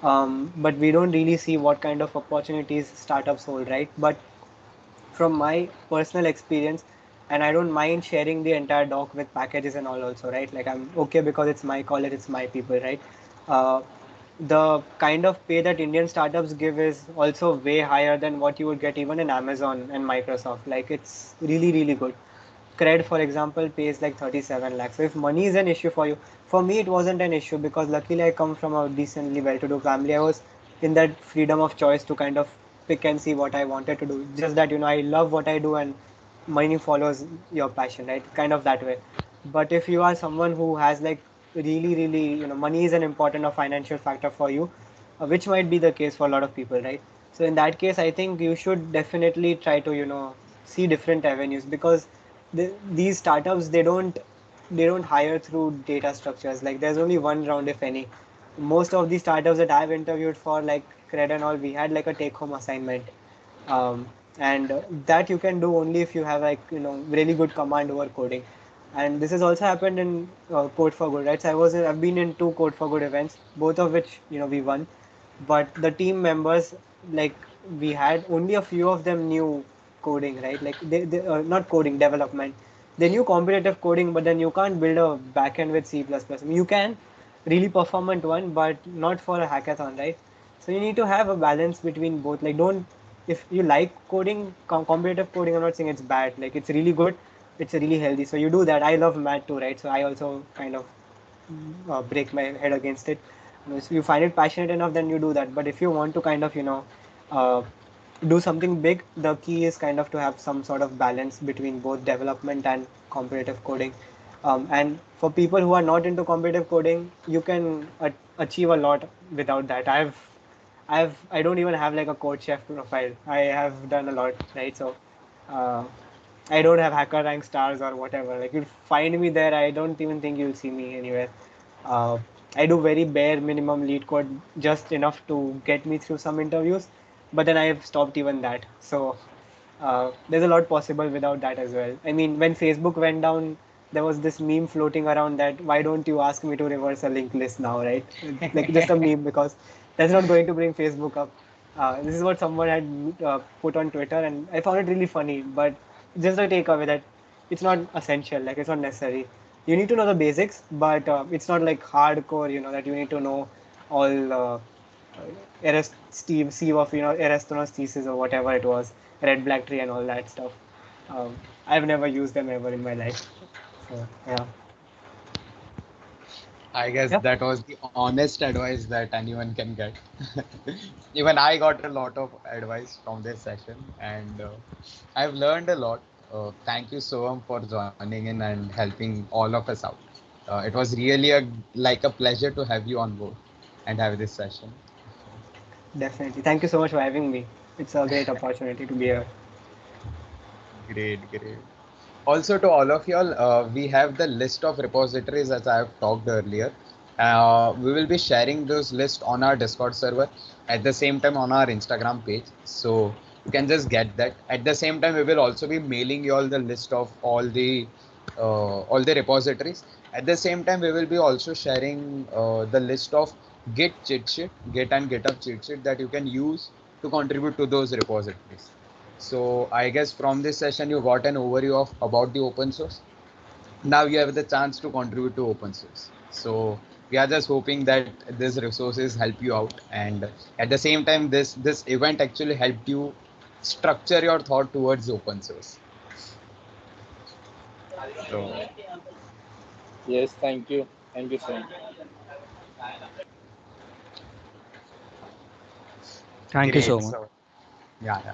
but we don't really see what kind of opportunities startups hold, right? But from my personal experience, and I don't mind sharing the entire doc with packages and all also, right? Like I'm okay because it's my college, it's my people, right? uh, the kind of pay that Indian startups give is also way higher than what you would get even in Amazon and Microsoft. Like it's really really good. Cred, for example, pays like 37 lakhs. So if money is an issue for you, for me it wasn't an issue because luckily I come from a decently well-to-do family. I was in that freedom of choice to kind of pick and see what I wanted to do. Just that I love what I do and money follows your passion, right? Kind of that way. But if you are someone who has like really really money is an important or financial factor for you, which might be the case for a lot of people, right? So in that case, I think you should definitely try to see different avenues, because these startups, they don't hire through data structures. Like there's only one round if any. Most of the startups that I've interviewed for, like Cred and all, we had like a take home assignment. And that you can do only if you have like really good command over coding. And this has also happened in Code for Good, right? So I've been in two Code for Good events, both of which we won. But the team members, like we had only a few of them knew coding, right? Like they not coding, development. They knew competitive coding, but then you can't build a backend with C++. I mean, you can really performant one, but not for a hackathon, right? So you need to have a balance between both. Like don't if you like coding, competitive coding, I'm not saying it's bad. Like it's really good, it's really healthy. So you do that. I love math too, right? So I also kind of break my head against it. If you find it passionate enough, then you do that. But if you want to kind of uh, do something big, the key is kind of to have some sort of balance between both development and competitive coding. And for people who are not into competitive coding, you can achieve a lot without that. I don't even have like a code chef profile. I have done a lot, right? So uh, I don't have hacker rank stars or whatever. Like you'll find me there. I don't even think you'll see me anywhere. Uh, I do very bare minimum lead code, just enough to get me through some interviews, but then I have stopped even that. So there's a lot possible without that as well. I mean, when Facebook went down, there was this meme floating around that why don't you ask me to reverse a linked list now, right? Like just a meme, because that's not going to bring Facebook up. This is what someone had put on Twitter, and I found it really funny. But just the takeaway that it's not essential, like it's not necessary. You need to know the basics, but it's not like hardcore. That you need to know all Steve of Eratosthenes' thesis or whatever it was, red black tree and all that stuff. I've never used them ever in my life. So yeah. I guess Yeah. that was the honest advice that anyone can get. Even I got a lot of advice from this session, and I've learned a lot. Thank you, Soham, for joining in and helping all of us out. It was really a pleasure to have you on board and have this session. Definitely. Thank you so much for having me. It's a great opportunity to be here. Great, great. Also, to all of y'all, we have the list of repositories as I have talked earlier. We will be sharing those lists on our Discord server at the same time on our Instagram page. So you can just get that. At the same time, we will also be mailing you all the list of all the repositories. At the same time, we will be also sharing the list of Git cheat sheet, Git and GitHub cheat sheet that you can use to contribute to those repositories. So I guess from this session you got an overview of about the open source. Now you have the chance to contribute to open source. So we are just hoping that these resources help you out, and at the same time this event actually helped you structure your thought towards open source. So Yes, thank you. Thank you, Sam. Thank you so great. much. So yeah, yeah.